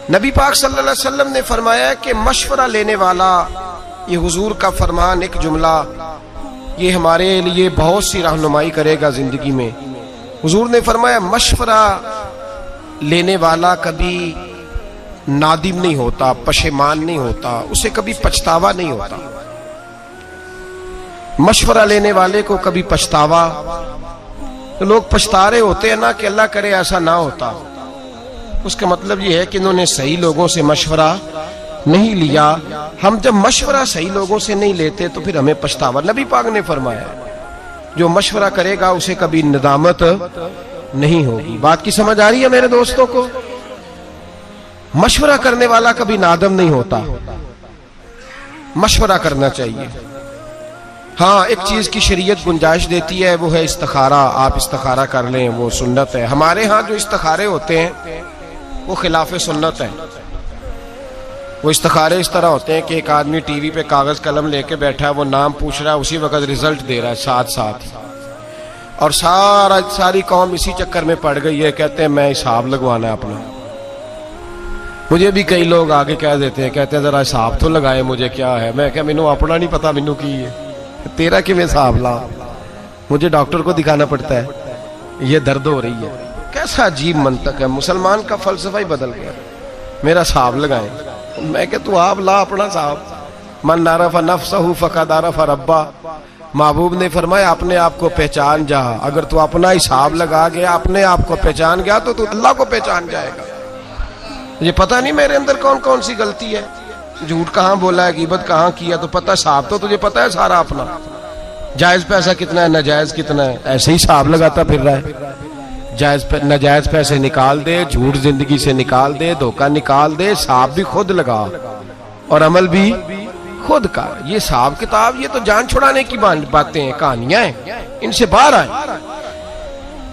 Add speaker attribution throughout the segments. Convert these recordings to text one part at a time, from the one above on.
Speaker 1: نبی پاک صلی اللہ علیہ وسلم نے فرمایا کہ مشورہ لینے والا، یہ حضور کا فرمان، ایک جملہ یہ ہمارے لیے بہت سی رہنمائی کرے گا زندگی میں۔ حضور نے فرمایا مشورہ لینے والا کبھی نادم نہیں ہوتا، پشیمان نہیں ہوتا، اسے کبھی پچھتاوا نہیں ہوتا۔ مشورہ لینے والے کو کبھی پچھتاوا، تو لوگ پچھتا رہے ہوتے ہیں نا کہ اللہ کرے ایسا نہ ہوتا، اس کا مطلب یہ ہے کہ انہوں نے صحیح لوگوں سے مشورہ نہیں لیا۔ ہم جب مشورہ صحیح لوگوں سے نہیں لیتے تو پھر ہمیں پچھتاوا۔ نبی پاک نے فرمایا جو مشورہ کرے گا اسے کبھی ندامت نہیں ہوگی۔ بات کی سمجھ آ رہی ہے میرے دوستوں کو؟ مشورہ کرنے والا کبھی نادم نہیں ہوتا، مشورہ کرنا چاہیے۔ ہاں ایک چیز کی شریعت گنجائش دیتی ہے، وہ ہے استخارہ۔ آپ استخارہ کر لیں، وہ سنت ہے۔ ہمارے ہاں جو استخارے ہوتے ہیں وہ خلاف سنت ہے۔ وہ استخارے اس طرح ہوتے ہیں کہ ایک آدمی ٹی وی پہ کاغذ قلم لے کے بیٹھا ہے، وہ نام پوچھ رہا ہے، اسی وقت رزلٹ دے رہا ہے ساتھ ساتھ، اور ساری قوم اسی چکر میں پڑ گئی ہے، کہتے ہیں میں حساب لگوانا ہے اپنا۔ مجھے بھی کئی لوگ آگے کہہ دیتے ہیں، کہتے ہیں ذرا حساب تو لگائے، مجھے کیا ہے؟ میں کہ مینوں اپنا نہیں پتا، مینوں کی ہے تیرا کہ میں حساب لا، مجھے ڈاکٹر کو دکھانا پڑتا ہے، یہ درد ہو رہی ہے۔ کیسا عجیب منطق ہے، مسلمان کا فلسفہ ہی بدل گیا۔ میرا حساب لگائیں، میں کہ تو آپ لا اپنا حساب۔ من عرف نفسہ فقد عرف ربہ، محبوب نے فرمایا اپنے آپ کو پہچان جا۔ اگر تو اپنا حساب لگا گیا، اپنے آپ کو پہچان گیا، تو اللہ کو پہچان جائے گا۔ یہ پتہ نہیں میرے اندر کون کون سی غلطی ہے، جھوٹ کہاں بولا ہے، غیبت کہاں کیا، تو پتہ حساب تو تجھے پتہ ہے سارا اپنا۔ جائز پیسہ کتنا ہے، ناجائز کتنا ہے، ایسے ہی حساب لگاتا پھر رہا ہے۔ ناجائز پیسے نکال دے، جھوٹ زندگی سے نکال دے، دھوکہ نکال دے، حساب بھی خود لگا اور عمل بھی خود کا۔ یہ حساب کتاب یہ تو جان چھڑانے کی باتیں ہیں، کہانیاں ہیں، ان سے باہر آئیں۔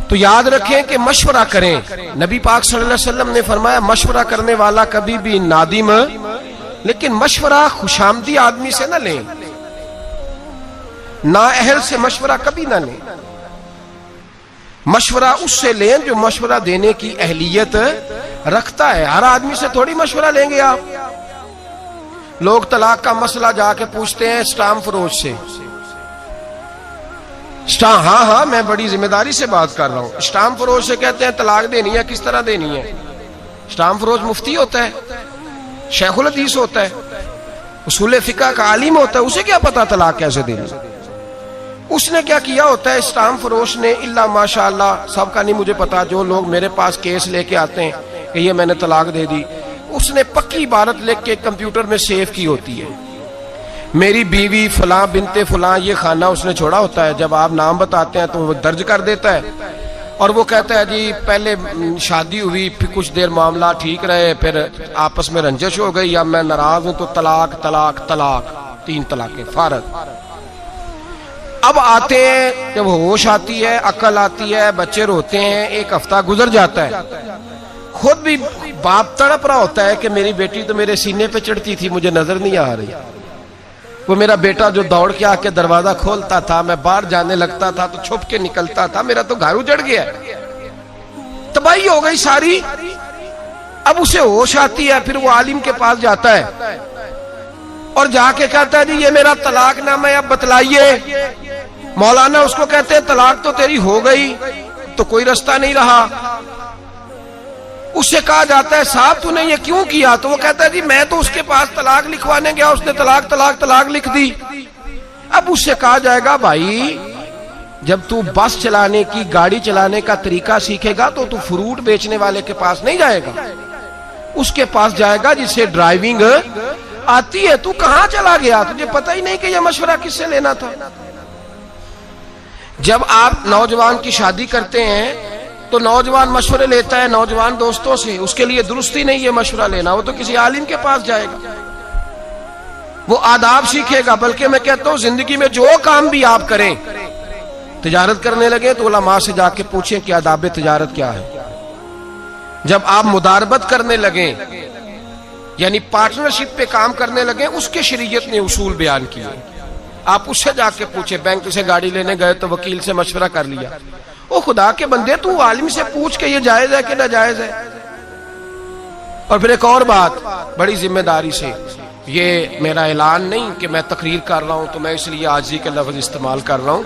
Speaker 1: تو یاد رکھیں کہ مشورہ کریں۔ نبی پاک صلی اللہ علیہ وسلم نے فرمایا مشورہ کرنے والا کبھی بھی نادم، لیکن مشورہ خوشامدی آدمی سے نہ لیں، نااہل سے مشورہ کبھی نہ لیں۔ مشورہ اس سے لیں جو مشورہ دینے کی اہلیت رکھتا ہے۔ ہر آدمی سے تھوڑی مشورہ لیں گے آپ۔ لوگ طلاق کا مسئلہ جا کے پوچھتے ہیں اسٹام فروش سے۔ ہاں میں بڑی ذمہ داری سے بات کر رہا ہوں۔ اسٹام فروش سے کہتے ہیں طلاق دینی ہے، کس طرح دینی ہے؟ اسٹام فروش مفتی ہوتا ہے، شیخ الحدیث ہوتا ہے، اصول فقہ کا عالم ہوتا ہے، اسے کیا پتا طلاق کیسے دینی؟ اس نے کیا کیا ہوتا ہے اسٹام فروش نے؟ اللہ ماشاءاللہ، سب کا نہیں مجھے پتا، جو لوگ میرے پاس کیس لے کے آتے ہیں کہ یہ میں نے طلاق دے دی، اس نے پکی عبارت لکھ کے کمپیوٹر میں سیو کی ہوتی ہے، میری بیوی فلاں بنت فلاں، یہ خانہ اس نے چھوڑا ہوتا ہے۔ جب آپ نام بتاتے ہیں تو وہ درج کر دیتا ہے، اور وہ کہتا ہے جی پہلے شادی ہوئی، پھر کچھ دیر معاملہ ٹھیک رہے، پھر آپس میں رنجش ہو گئی، اب میں ناراض ہوں تو طلاق طلاق طلاق، 3 طلاقیں فارغ۔ اب آتے ہیں، جب ہوش آتی ہے، عقل آتی ہے، بچے روتے ہیں، 1 ہفتہ گزر جاتا ہے، خود بھی باپ تڑپ رہا ہوتا ہے کہ میری بیٹی تو میرے سینے پہ چڑھتی تھی، مجھے نظر نہیں آ رہی، وہ میرا بیٹا جو دوڑ کے آ کے دروازہ کھولتا تھا، میں باہر جانے لگتا تھا تو چھپ کے نکلتا تھا، میرا تو گھر اجڑ گیا، تباہی ہو گئی ساری۔ اب اسے ہوش آتی ہے، پھر وہ عالم کے پاس جاتا ہے اور جا کے کہتا ہے جی یہ میرا طلاق نامہ ہے، اب بتلائیے۔ مولانا اس کو کہتے ہیں طلاق تو تیری ہو گئی، تو کوئی رستہ نہیں رہا۔ اس سے کہا جاتا ہے صاحب تو نے یہ کیوں کیا؟ تو وہ کہتا ہے جی میں تو اس کے پاس طلاق لکھوانے گیا، اس نے طلاق طلاق طلاق لکھ دی۔ اب اس سے کہا جائے گا بھائی جب تو بس چلانے کی، گاڑی چلانے کا طریقہ سیکھے گا تو تو فروٹ بیچنے والے کے پاس نہیں جائے گا، اس کے پاس جائے گا جسے ڈرائیونگ آتی ہے۔ تو کہاں چلا گیا؟ تجھے پتہ ہی نہیں کہ یہ مشورہ کس سے لینا تھا۔ جب آپ نوجوان کی شادی کرتے ہیں تو نوجوان مشورے لیتا ہے نوجوان دوستوں سے، اس کے لیے درستی نہیں ہے مشورہ لینا، وہ تو کسی عالم کے پاس جائے گا، وہ آداب سیکھے گا۔ بلکہ میں کہتا ہوں زندگی میں جو کام بھی آپ کریں، تجارت کرنے لگے تو علماء سے جا کے پوچھیں کہ آداب تجارت کیا ہے۔ جب آپ مداربت کرنے لگیں، یعنی پارٹنرشپ پہ کام کرنے لگیں، اس کے شریعت نے اصول بیان کیے، آپ اس سے جا کے پوچھیں۔ بینک سے گاڑی لینے گئے تو وکیل سے مشورہ کر لیا، او خدا کے بندے تو عالم سے پوچھ کہ یہ جائز ہے کہ ناجائز ہے۔ اور پھر ایک اور بات بڑی ذمہ داری سے، یہ میرا اعلان نہیں کہ میں تقریر کر رہا ہوں تو میں اس لیے عاجزی کے لفظ استعمال کر رہا ہوں.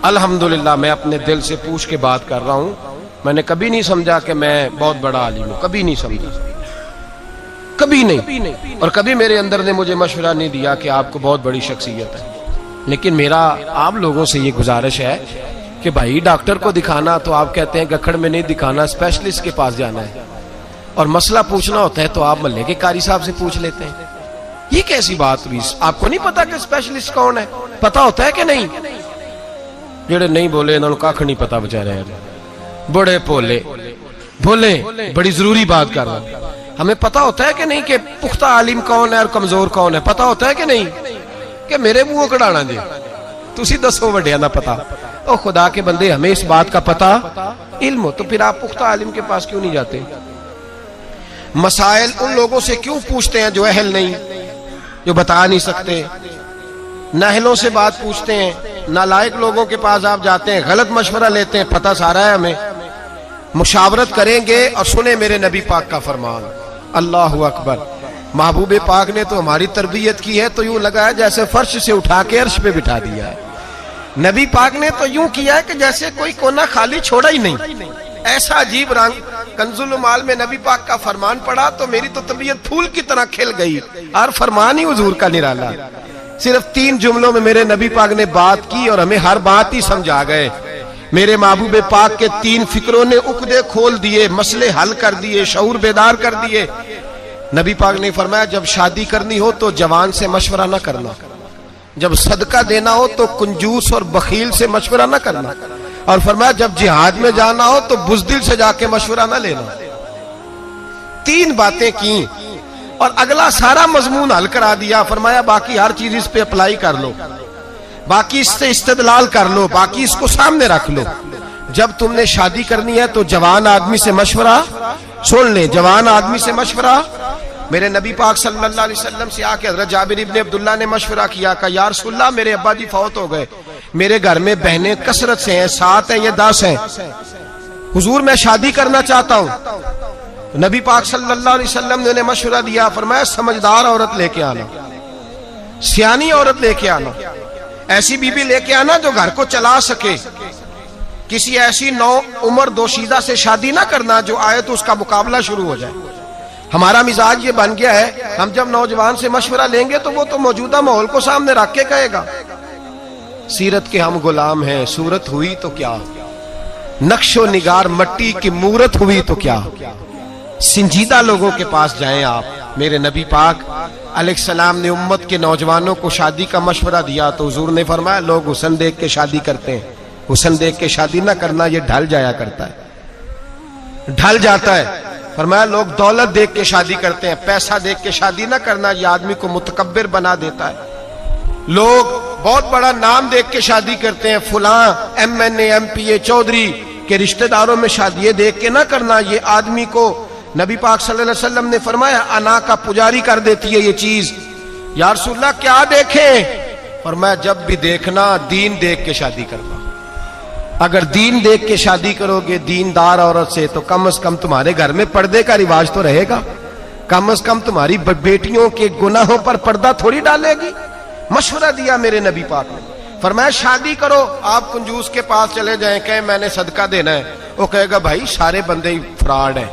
Speaker 1: الحمدللہ میں اپنے دل سے پوچھ کے بات کر رہا ہوں. میں نے کبھی نہیں سمجھا کہ میں بہت بڑا عالم ہوں، کبھی نہیں سمجھا، کبھی نہیں. اور کبھی میرے اندر نے مجھے مشورہ نہیں دیا کہ آپ کو بہت بڑی شخصیت ہے. لیکن میرا آپ لوگوں سے یہ گزارش ہے کہ بھائی ڈاکٹر کو دکھانا تو آپ کہتے ہیں گکھڑ میں نہیں دکھانا، اسپیشلسٹ کے پاس جانا ہے. اور مسئلہ پوچھنا ہوتا ہے تو آپ محلے کے قاری صاحب سے پوچھ لیتے ہیں. یہ کیسی بات ہوئی؟ آپ کو نہیں پتا کہ اسپیشلسٹ کون ہے؟ پتا ہوتا ہے کہ نہیں؟ جڑے نہیں بولے انہوں نے کاکھ نہیں پتا بچارے، بڑے بولے بڑی ضروری بات کر رہا ہوں. ہمیں پتا ہوتا ہے کہ نہیں کہ پختہ عالم کون ہے اور کمزور کون ہے؟ پتا ہوتا ہے کہ نہیں؟ کہ میرے منہ کڑانا جی تسی دسو وڈیا نہ پتا. او خدا کے بندے، ہمیں اس بات کا پتا علم ہو تو پھر آپ پختہ عالم کے پاس کیوں نہیں جاتے؟ مسائل ان لوگوں سے کیوں پوچھتے ہیں جو اہل نہیں، جو بتا نہیں سکتے؟ نااہلوں سے بات پوچھتے ہیں، نالائق لوگوں کے پاس آپ جاتے ہیں، غلط مشورہ لیتے ہیں. پتہ سارا ہے ہمیں. مشاورت کریں گے اور سنیں میرے نبی پاک کا فرمان. اللہ اکبر. محبوب پاک نے تو ہماری تربیت کی ہے تو یوں لگا ہے جیسے فرش سے اٹھا کے عرش پہ بٹھا دیا ہے. نبی پاک نے تو یوں کیا ہے کہ جیسے کوئی کونا خالی چھوڑا ہی نہیں. ایسا عجیب رنگ. کنز المال میں نبی پاک کا فرمان پڑھا تو میری تو طبیعت پھول کی طرح کھل گئی. اور فرمان ہی حضور کا نرالا. صرف 3 جملوں میں میرے نبی پاک نے بات کی اور ہمیں ہر بات ہی سمجھا گئے. میرے محبوب پاک کے 3 فکروں نے عقدے کھول دیے، مسئلے حل کر دیے، شعور بیدار کر دیے. نبی پاک نے فرمایا جب شادی کرنی ہو تو جوان سے مشورہ نہ کرنا، جب صدقہ دینا ہو تو کنجوس اور بخیل سے مشورہ نہ کرنا، اور فرمایا جب جہاد میں جانا ہو تو بزدل سے جا کے مشورہ نہ لینا. 3 باتیں کی اور اگلا سارا مضمون حل کرا دیا. فرمایا باقی ہر چیز اس پہ اپلائی کر لو، باقی اس سے استدلال کر لو، باقی اس کو سامنے رکھ لو. جب تم نے شادی کرنی ہے تو جوان آدمی سے مشورہ سن لے، جوان آدمی سے مشورہ. میرے نبی پاک صلی اللہ علیہ وسلم سے آ کے حضرت جابر ابن عبداللہ نے مشورہ کیا کہ یا رسول اللہ میرے ابا جی فوت ہو گئے، میرے گھر میں بہنیں کثرت سے ہیں، 7 ہیں یا 10 ہیں، حضور میں شادی کرنا چاہتا ہوں. نبی پاک صلی اللہ علیہ وسلم نے انہیں مشورہ دیا. فرمایا سمجھدار عورت لے کے آنا، سیانی عورت لے کے آنا، ایسی بیوی لے کے آنا جو گھر کو چلا سکے. کسی ایسی نو عمر دوشیزہ سے شادی نہ کرنا جو آئے تو اس کا مقابلہ شروع ہو جائے. ہمارا مزاج یہ بن گیا ہے، ہم جب نوجوان سے مشورہ لیں گے تو وہ تو موجودہ ماحول کو سامنے رکھ کے کہے گا سیرت کے ہم غلام ہیں، صورت ہوئی تو کیا، نقش و نگار مٹی کی مورت ہوئی تو کیا. سنجیدہ لوگوں کے پاس جائیں آپ. میرے نبی پاک علیہ السلام نے امت کے نوجوانوں کو شادی کا مشورہ دیا تو حضور نے فرمایا لوگ حسن دیکھ کے شادی کرتے ہیں، حسن دیکھ کے شادی نہ کرنا، یہ ڈھل جایا کرتا ہے، ڈھل جاتا ہے. فرمایا لوگ دولت دیکھ کے شادی کرتے ہیں، پیسہ دیکھ کے شادی نہ کرنا، یہ آدمی کو متکبر بنا دیتا ہے. لوگ بہت بڑا نام دیکھ کے شادی کرتے ہیں، فلاں MNA MPA چودھری کے رشتہ داروں میں شادی دیکھ کے نہ کرنا، یہ آدمی کو نبی پاک صلی اللہ علیہ وسلم نے فرمایا انا کا پجاری کر دیتی ہے یہ چیز. یا رسول اللہ کیا دیکھیں؟ فرمایا جب بھی دیکھنا دین دیکھ کے شادی کرنا. اگر دین دیکھ کے شادی کرو گے دیندار عورت سے تو کم از کم تمہارے گھر میں پردے کا رواج تو رہے گا، کم از کم تمہاری بیٹیوں کے گناہوں پر پردہ تھوڑی ڈالے گی. مشورہ دیا میرے نبی پاک نے. فرمایا شادی کرو. آپ کنجوس کے پاس چلے جائیں کہیں میں نے صدقہ دینا ہے، وہ کہے گا بھائی سارے بندے ہی فراڈ ہیں،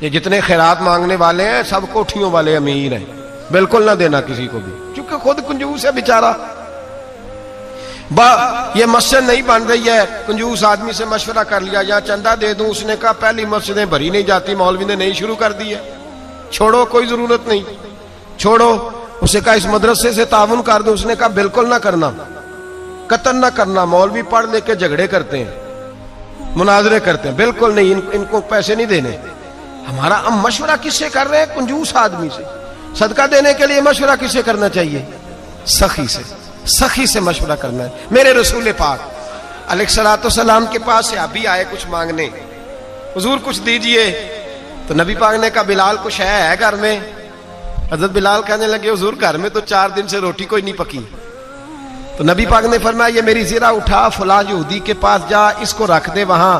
Speaker 1: یہ جتنے خیرات مانگنے والے ہیں سب کوٹھیوں والے امیر ہیں، بالکل نہ دینا کسی کو بھی، کیونکہ خود کنجوس ہے بیچارہ. یہ مسجد نہیں بن رہی ہے، کنجوس آدمی سے مشورہ کر لیا یا چندہ دے دوں، اس نے کہا پہلی مسجدیں بھری نہیں جاتی، مولوی نے نہیں شروع کر دی ہے، چھوڑو کوئی ضرورت نہیں، چھوڑو. اسے کہا اس مدرسے سے تعاون کر دوں، اس نے کہا بالکل نہ کرنا، قطن نہ کرنا، مولوی پڑھ لے کے جھگڑے کرتے ہیں، مناظرے کرتے ہیں، بالکل نہیں، ان کو پیسے نہیں دینے. ہمارا ہم مشورہ کس سے کر رہے ہیں؟ کنجوس آدمی سے. صدقہ دینے کے لیے مشورہ کس سے کرنا چاہیے؟ سخی سے، سخی سے مشورہ کرنا ہے. میرے رسول پاک علیہ الصلوۃ والسلام کے پاس صحابی آئے کچھ مانگنے، حضور کچھ دیجئے. تو نبی پاک نے کہا بلال کچھ ہے گھر میں؟ حضرت بلال کہنے لگے حضور گھر میں تو 4 دن سے روٹی کوئی نہیں پکی. تو نبی پاک نے فرمایا یہ میری زرہ اٹھا فلاں یہودی کے پاس جا، اس کو رکھ دے وہاں،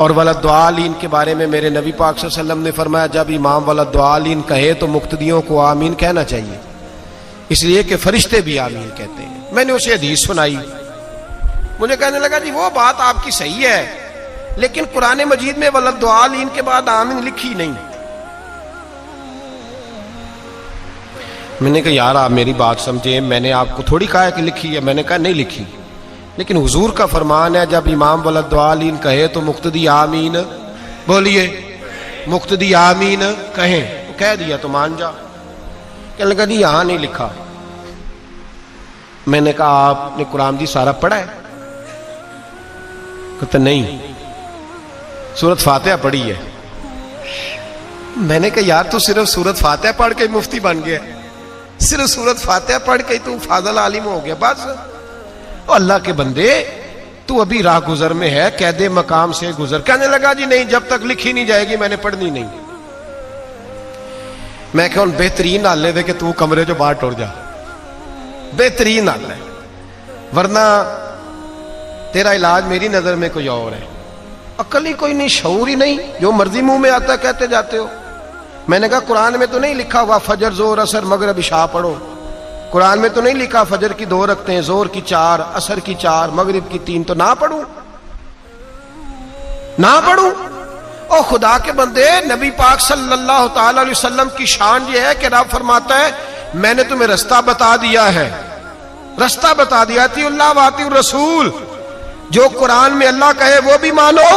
Speaker 1: اور ولدالین کے بارے میں میرے نبی پاک صلی اللہ علیہ وسلم نے فرمایا جب امام ولدالین کہے تو مقتدیوں کو آمین کہنا چاہیے، اس لیے کہ فرشتے بھی آمین کہتے ہیں۔ میں نے اسے حدیث سنائی، مجھے کہنے لگا جی وہ بات آپ کی صحیح ہے، لیکن قرآن مجید میں ولدالین کے بعد آمین لکھی نہیں۔ میں نے کہا یار آپ میری بات سمجھیں، میں نے آپ کو تھوڑی کہا ہے کہ لکھی ہے، میں نے کہا نہیں لکھی، لیکن حضور کا فرمان ہے جب امام ولدالین کہے تو مقتدی آمین، بولیے مقتدی آمین کہیں، تو کہہ دیا تو مان جا۔ کہنے لگا جی یہاں نہیں لکھا۔ میں نے کہا آپ نے قرآن دی سارا پڑھا ہے؟ کہتا نہیں، سورۃ فاتحہ پڑھی ہے۔ میں نے کہا یار تو صرف سورۃ فاتحہ پڑھ کے مفتی بن گیا، صرف سورۃ فاتحہ پڑھ کے تو فاضل عالم ہو گیا بس۔ اللہ کے بندے تو ابھی راہ گزر میں ہے، قید مقام سے گزر۔ کہنے لگا جی نہیں جب تک لکھی نہیں جائے گی میں نے پڑھنی نہیں۔ میں کہ ان بہترین حال ہے کہ تو کمرے جو باہر ٹوڑ جا، بہترین حال ہے، ورنہ تیرا علاج میری نظر میں کوئی اور ہے۔ عقل ہی کوئی نہیں، شعور ہی نہیں، جو مرضی منہ میں آتا کہتے جاتے ہو۔ میں نے کہا قرآن میں تو نہیں لکھا ہوا فجر زور اثر مغرب عشاء پڑھو، قرآن میں تو نہیں لکھا فجر کی 2 رکعتیں، زور کی 4، عصر کی 4، مغرب کی 3، تو نہ پڑھوں نہ پڑھوں؟ او خدا کے بندے، نبی پاک صلی اللہ تعالی علیہ وسلم کی شان یہ ہے کہ رب فرماتا ہے میں نے تمہیں رستہ بتا دیا ہے، رستہ بتا دیا، اطیعوا اللہ واطیعوا الرسول، جو قرآن میں اللہ کہے وہ بھی مانو،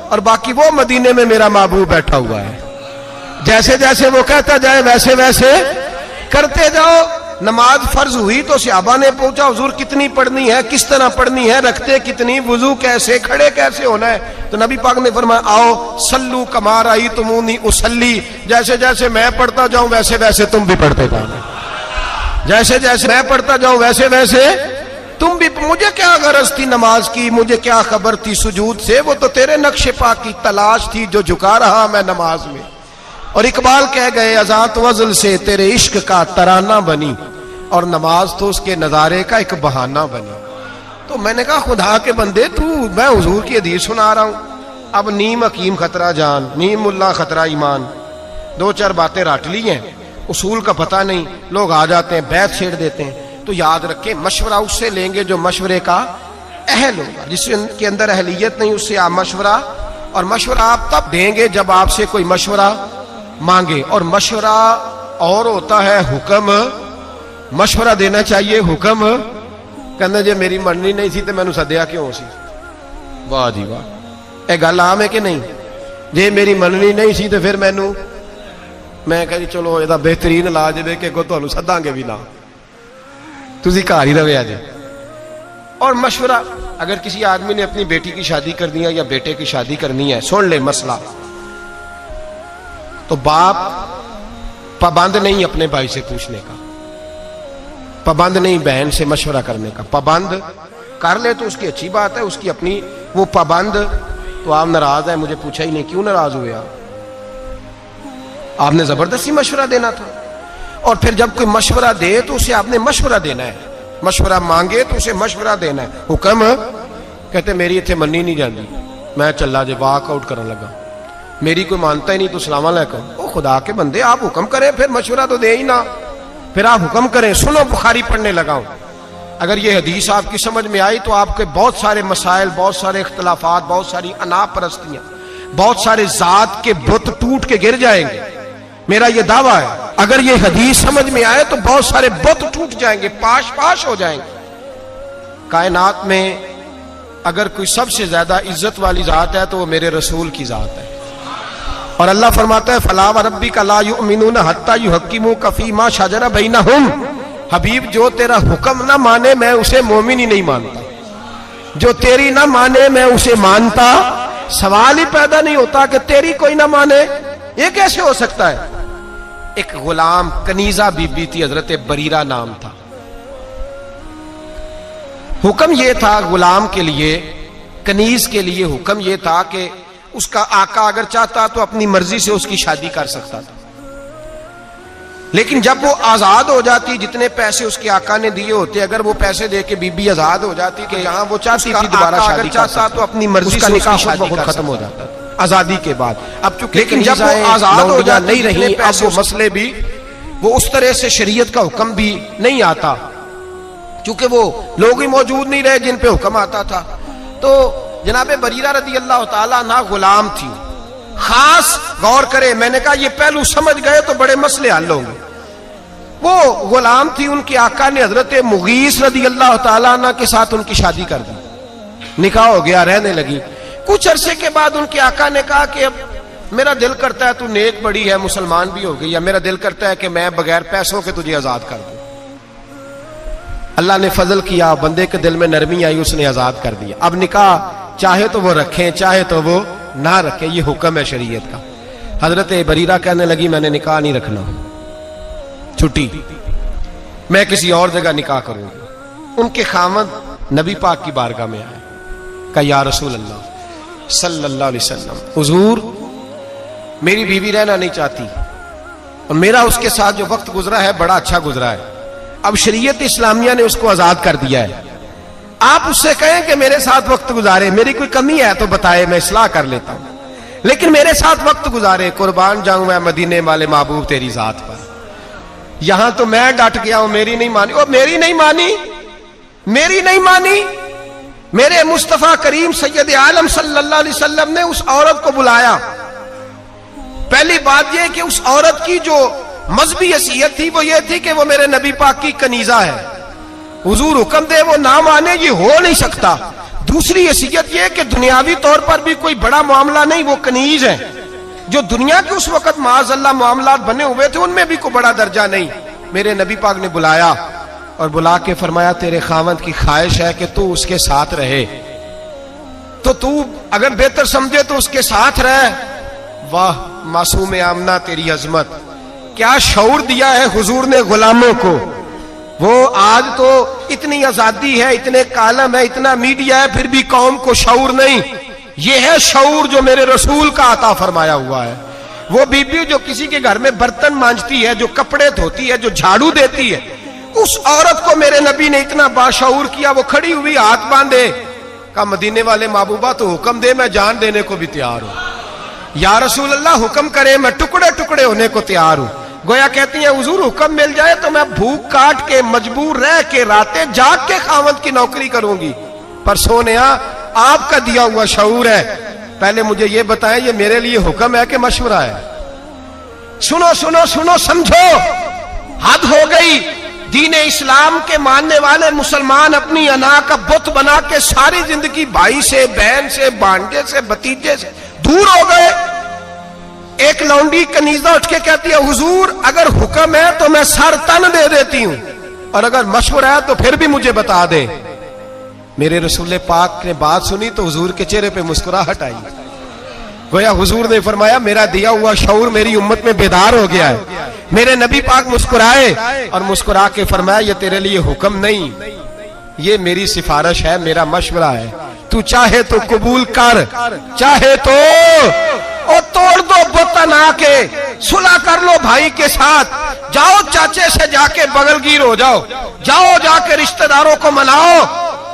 Speaker 1: اور باقی وہ مدینے میں میرا محبوب بیٹھا ہوا ہے، جیسے جیسے وہ کہتا جائے ویسے ویسے کرتے جاؤ۔ نماز فرض ہوئی تو صحابہ نے پوچھا حضور کتنی پڑھنی ہے، کس طرح پڑھنی ہے، رکھتے کتنی، وضو کیسے، کھڑے کیسے ہونا ہے؟ تو نبی پاک نے فرمایا آؤ صلو کما رأیتمونی اصلی، جیسے جیسے میں پڑھتا جاؤں ویسے ویسے تم بھی پڑھتے جانا، جیسے جیسے میں پڑھتا جاؤں ویسے ویسے تم بھی۔ مجھے کیا غرض تھی نماز کی، مجھے کیا خبر تھی سجود سے، وہ تو تیرے نقش پا کی تلاش تھی جو جھکا رہا میں نماز میں۔ اور اقبال کہہ گئے ازات وزل سے تیرے عشق کا ترانہ بنی، اور نماز تو اس کے نظارے کا ایک بہانہ بنی۔ تو میں نے کہا خدا کے بندے تو، میں حضور کی حدیث سنا رہا ہوں، اب نیم حکیم خطرہ جان، نیم ملا خطرہ ایمان، 2-4 باتیں رٹ لی ہیں، اصول کا پتہ نہیں، لوگ آ جاتے ہیں بیعت چھیڑ دیتے ہیں۔ تو یاد رکھیں مشورہ اس سے لیں گے جو مشورے کا اہل ہوگا، جس کے اندر اہلیت نہیں اس سے آپ مشورہ، اور مشورہ آپ تب دیں گے جب آپ سے کوئی مشورہ مانگے، اور مشورہ اور ہوتا ہے حکم۔ مشورہ دینا چاہیے، حکم کہنا جی میری مننی نہیں سی تو میں نے سدیا کیوں سی؟ واہ جی واہ، یہ گل عام ہے کہ نہیں؟ جی میری مننی نہیں سی تو پھر میں کہا جی چلو یہ بہترین علاج ہے کہ تمہیں سداں گے بھی نہ، تسی گھر ہی رہے جی۔ اور مشورہ اگر کسی آدمی نے اپنی بیٹی کی شادی کرنی ہے یا بیٹے کی شادی کرنی ہے، سن لے مسئلہ، تو باپ پابند نہیں اپنے بھائی سے پوچھنے کا، پابند نہیں بہن سے مشورہ کرنے کا، پابند کر لے تو اس کی اچھی بات ہے، اس کی اپنی، وہ پابند تو آپ ناراض ہیں مجھے پوچھا ہی نہیں، کیوں ناراض ہوئے آپ نے زبردستی مشورہ دینا تھا۔ اور پھر جب کوئی مشورہ دے تو اسے آپ نے مشورہ دینا ہے، مشورہ مانگے تو اسے مشورہ دینا ہے۔ حکم کہتے میری اتنے منی نہیں جاندی، میں چلا جے واک آؤٹ کرنے لگا، میری کوئی مانتا ہی نہیں تو السلام علیکم۔ او خدا کے بندے آپ حکم کریں پھر مشورہ تو دے ہی نہ، پھر آپ حکم کریں۔ سنو بخاری پڑھنے لگا ہوں، اگر یہ حدیث آپ کی سمجھ میں آئی تو آپ کے بہت سارے مسائل، بہت سارے اختلافات، بہت ساری انا پرستیاں، بہت سارے ذات کے بت ٹوٹ کے گر جائیں گے، میرا یہ دعویٰ ہے۔ اگر یہ حدیث سمجھ میں آئے تو بہت سارے بت ٹوٹ جائیں گے، پاش پاش ہو جائیں گے۔ کائنات میں اگر کوئی سب سے زیادہ عزت والی ذات ہے تو وہ میرے رسول کی ذات ہے، اور اللہ فرماتا ہے فَلَا وَرَبِّكَ لَا يُؤْمِنُونَ حَتَّى يُحَكِّمُوكَ فِي مَا شَجَرَ بَيْنَهُمْ۔ حبیب جو تیرا حکم نہ مانے میں اسے مومن ہی نہیں مانتا، جو تیری نہ مانے میں اسے مانتا۔ سوال ہی پیدا نہیں ہوتا کہ تیری کوئی نہ مانے، یہ کیسے ہو سکتا ہے؟ ایک غلام کنیزہ بی بی تھی، حضرت بریرہ نام تھا۔ حکم یہ تھا غلام کے لیے، کنیز کے لیے حکم یہ تھا کہ اس کا آقا اگر چاہتا تو اپنی مرضی سے اس کی شادی کر سکتا تھا، لیکن جب وہ آزاد ہو جاتی، جتنے پیسے اس کے آقا نے دیے ہوتے، اگر وہ پیسے دے کے بی بی آزاد ہو جاتی کہ یہاں وہ چاہتی تھی دوبارہ شادی چاہتا تو اپنی مرضی سے نکاح ختم ہو جاتا تھا۔ آزادی کے بعد. اب چونکہ لیکن جب وہ آزاد ہو جاتی نہیں رہی, اب وہ مسئلے بھی وہ اس طرح سے شریعت کا حکم بھی نہیں آتا, چونکہ وہ لوگ ہی موجود نہیں رہے جن پہ حکم آتا تھا. تو جناب بریرہ رضی اللہ تعالیٰ عنہ غلام تھی. خاص غور کرے, میں نے کہا یہ پہلو سمجھ گئے تو بڑے مسئلے حل ہوں گے. وہ غلام تھی, ان کے آقا نے حضرت مغیث رضی اللہ تعالیٰ عنہ کے ساتھ ان کی شادی کر دی, نکاح ہو گیا, رہنے لگی. کچھ عرصے کے بعد ان کے آقا نے کہا کہ اب میرا دل کرتا ہے تو نیک بڑی ہے, مسلمان بھی ہو گئی, یا میرا دل کرتا ہے کہ میں بغیر پیسوں کے تجھے آزاد کر دوں. اللہ نے فضل کیا, بندے کے دل میں نرمی آئی, اس نے آزاد کر دیا. اب نکاح چاہے تو وہ رکھیں چاہے تو وہ نہ رکھیں, یہ حکم ہے شریعت کا. حضرت بریرہ کہنے لگی میں نے نکاح نہیں رکھنا, چھٹی, میں کسی اور جگہ نکاح کروں گی. ان کے خاوند نبی پاک کی بارگاہ میں آئے, کہا یا رسول اللہ صلی اللہ علیہ وسلم, حضور میری بیوی رہنا نہیں چاہتی اور میرا اس کے ساتھ جو وقت گزرا ہے بڑا اچھا گزرا ہے, اب شریعت اسلامیہ نے اس کو آزاد کر دیا ہے, آپ اس سے کہیں کہ میرے ساتھ وقت گزارے, میری کوئی کمی ہے تو بتائے, میں اصلاح کر لیتا ہوں, لیکن میرے ساتھ وقت گزارے. قربان جاؤں میں مدینے والے محبوب تیری ذات پر. یہاں تو میں ڈٹ گیا ہوں, میری نہیں مانی. اور میری نہیں مانی, میری نہیں مانی. میرے مصطفیٰ کریم سید عالم صلی اللہ علیہ وسلم نے اس عورت کو بلایا. پہلی بات یہ کہ اس عورت کی جو مذہبی حیثیت تھی وہ یہ تھی کہ وہ میرے نبی پاک کی کنیزہ ہے, حضور حکم دے وہ نہ مانے, یہ ہو نہیں سکتا. دوسری حیثیت یہ کہ دنیاوی طور پر بھی کوئی بڑا معاملہ نہیں, وہ کنیز ہے. جو دنیا کے اس وقت معاذ اللہ معاملات بنے ہوئے تھے ان میں بھی کوئی بڑا درجہ نہیں. میرے نبی پاک نے بلایا اور بلا کے فرمایا تیرے خاوند کی خواہش ہے کہ تو اس کے ساتھ رہے, تو اگر بہتر سمجھے تو اس کے ساتھ رہ. واہ معصوم آمنہ تیری عظمت, کیا شعور دیا ہے حضور نے غلاموں کو. وہ آج تو اتنی آزادی ہے, اتنے کالم ہے, اتنا میڈیا ہے, پھر بھی قوم کو شعور نہیں. یہ ہے شعور جو میرے رسول کا عطا فرمایا ہوا ہے. وہ بیوی جو کسی کے گھر میں برتن مانجتی ہے, جو کپڑے دھوتی ہے, جو جھاڑو دیتی ہے, اس عورت کو میرے نبی نے اتنا باشعور کیا. وہ کھڑی ہوئی ہاتھ باندھے, کہا مدینے والے محبوبہ تو حکم دے, میں جان دینے کو بھی تیار ہوں. یا رسول اللہ حکم کرے, میں ٹکڑے ٹکڑے ہونے کو تیار ہوں. گویا کہتی ہیں حضور حکم مل جائے تو میں بھوک کاٹ کے, مجبور رہ کے, راتیں جاگ کے خاوند کی نوکری کروں گی. پر سونیا آپ کا دیا ہوا شعور ہے, پہلے مجھے یہ بتائیں یہ میرے لیے حکم ہے کہ مشورہ ہے؟ سنو سنو سنو, سمجھو, حد ہو گئی. دین اسلام کے ماننے والے مسلمان اپنی انا کا بت بنا کے ساری زندگی بھائی سے, بہن سے, بھانجے سے, بھتیجے سے دور ہو گئے. ایک لونڈی کنیزہ اٹھ کے کہتی ہے حضور اگر حکم ہے تو میں سر تن دے دیتی ہوں, اور اگر مشورہ ہے تو پھر بھی مجھے بتا دے. میرے رسول پاک نے بات سنی تو حضور کے چہرے پہ مسکراہٹ آئی. گویا حضور نے فرمایا میرا دیا ہوا شعور میری امت میں بیدار ہو گیا ہے. میرے نبی پاک مسکرائے اور مسکرا کے فرمایا یہ تیرے لیے حکم نہیں, یہ میری سفارش ہے, میرا مشورہ ہے. تو چاہے تو قبول کر, چاہے تو اور توڑ دو بت آ کے, صلح کر لو بھائی کے ساتھ, جاؤ چاچے سے جا کے بغل گیر ہو جاؤ, جاؤ جا کے رشتہ داروں کو مناؤ.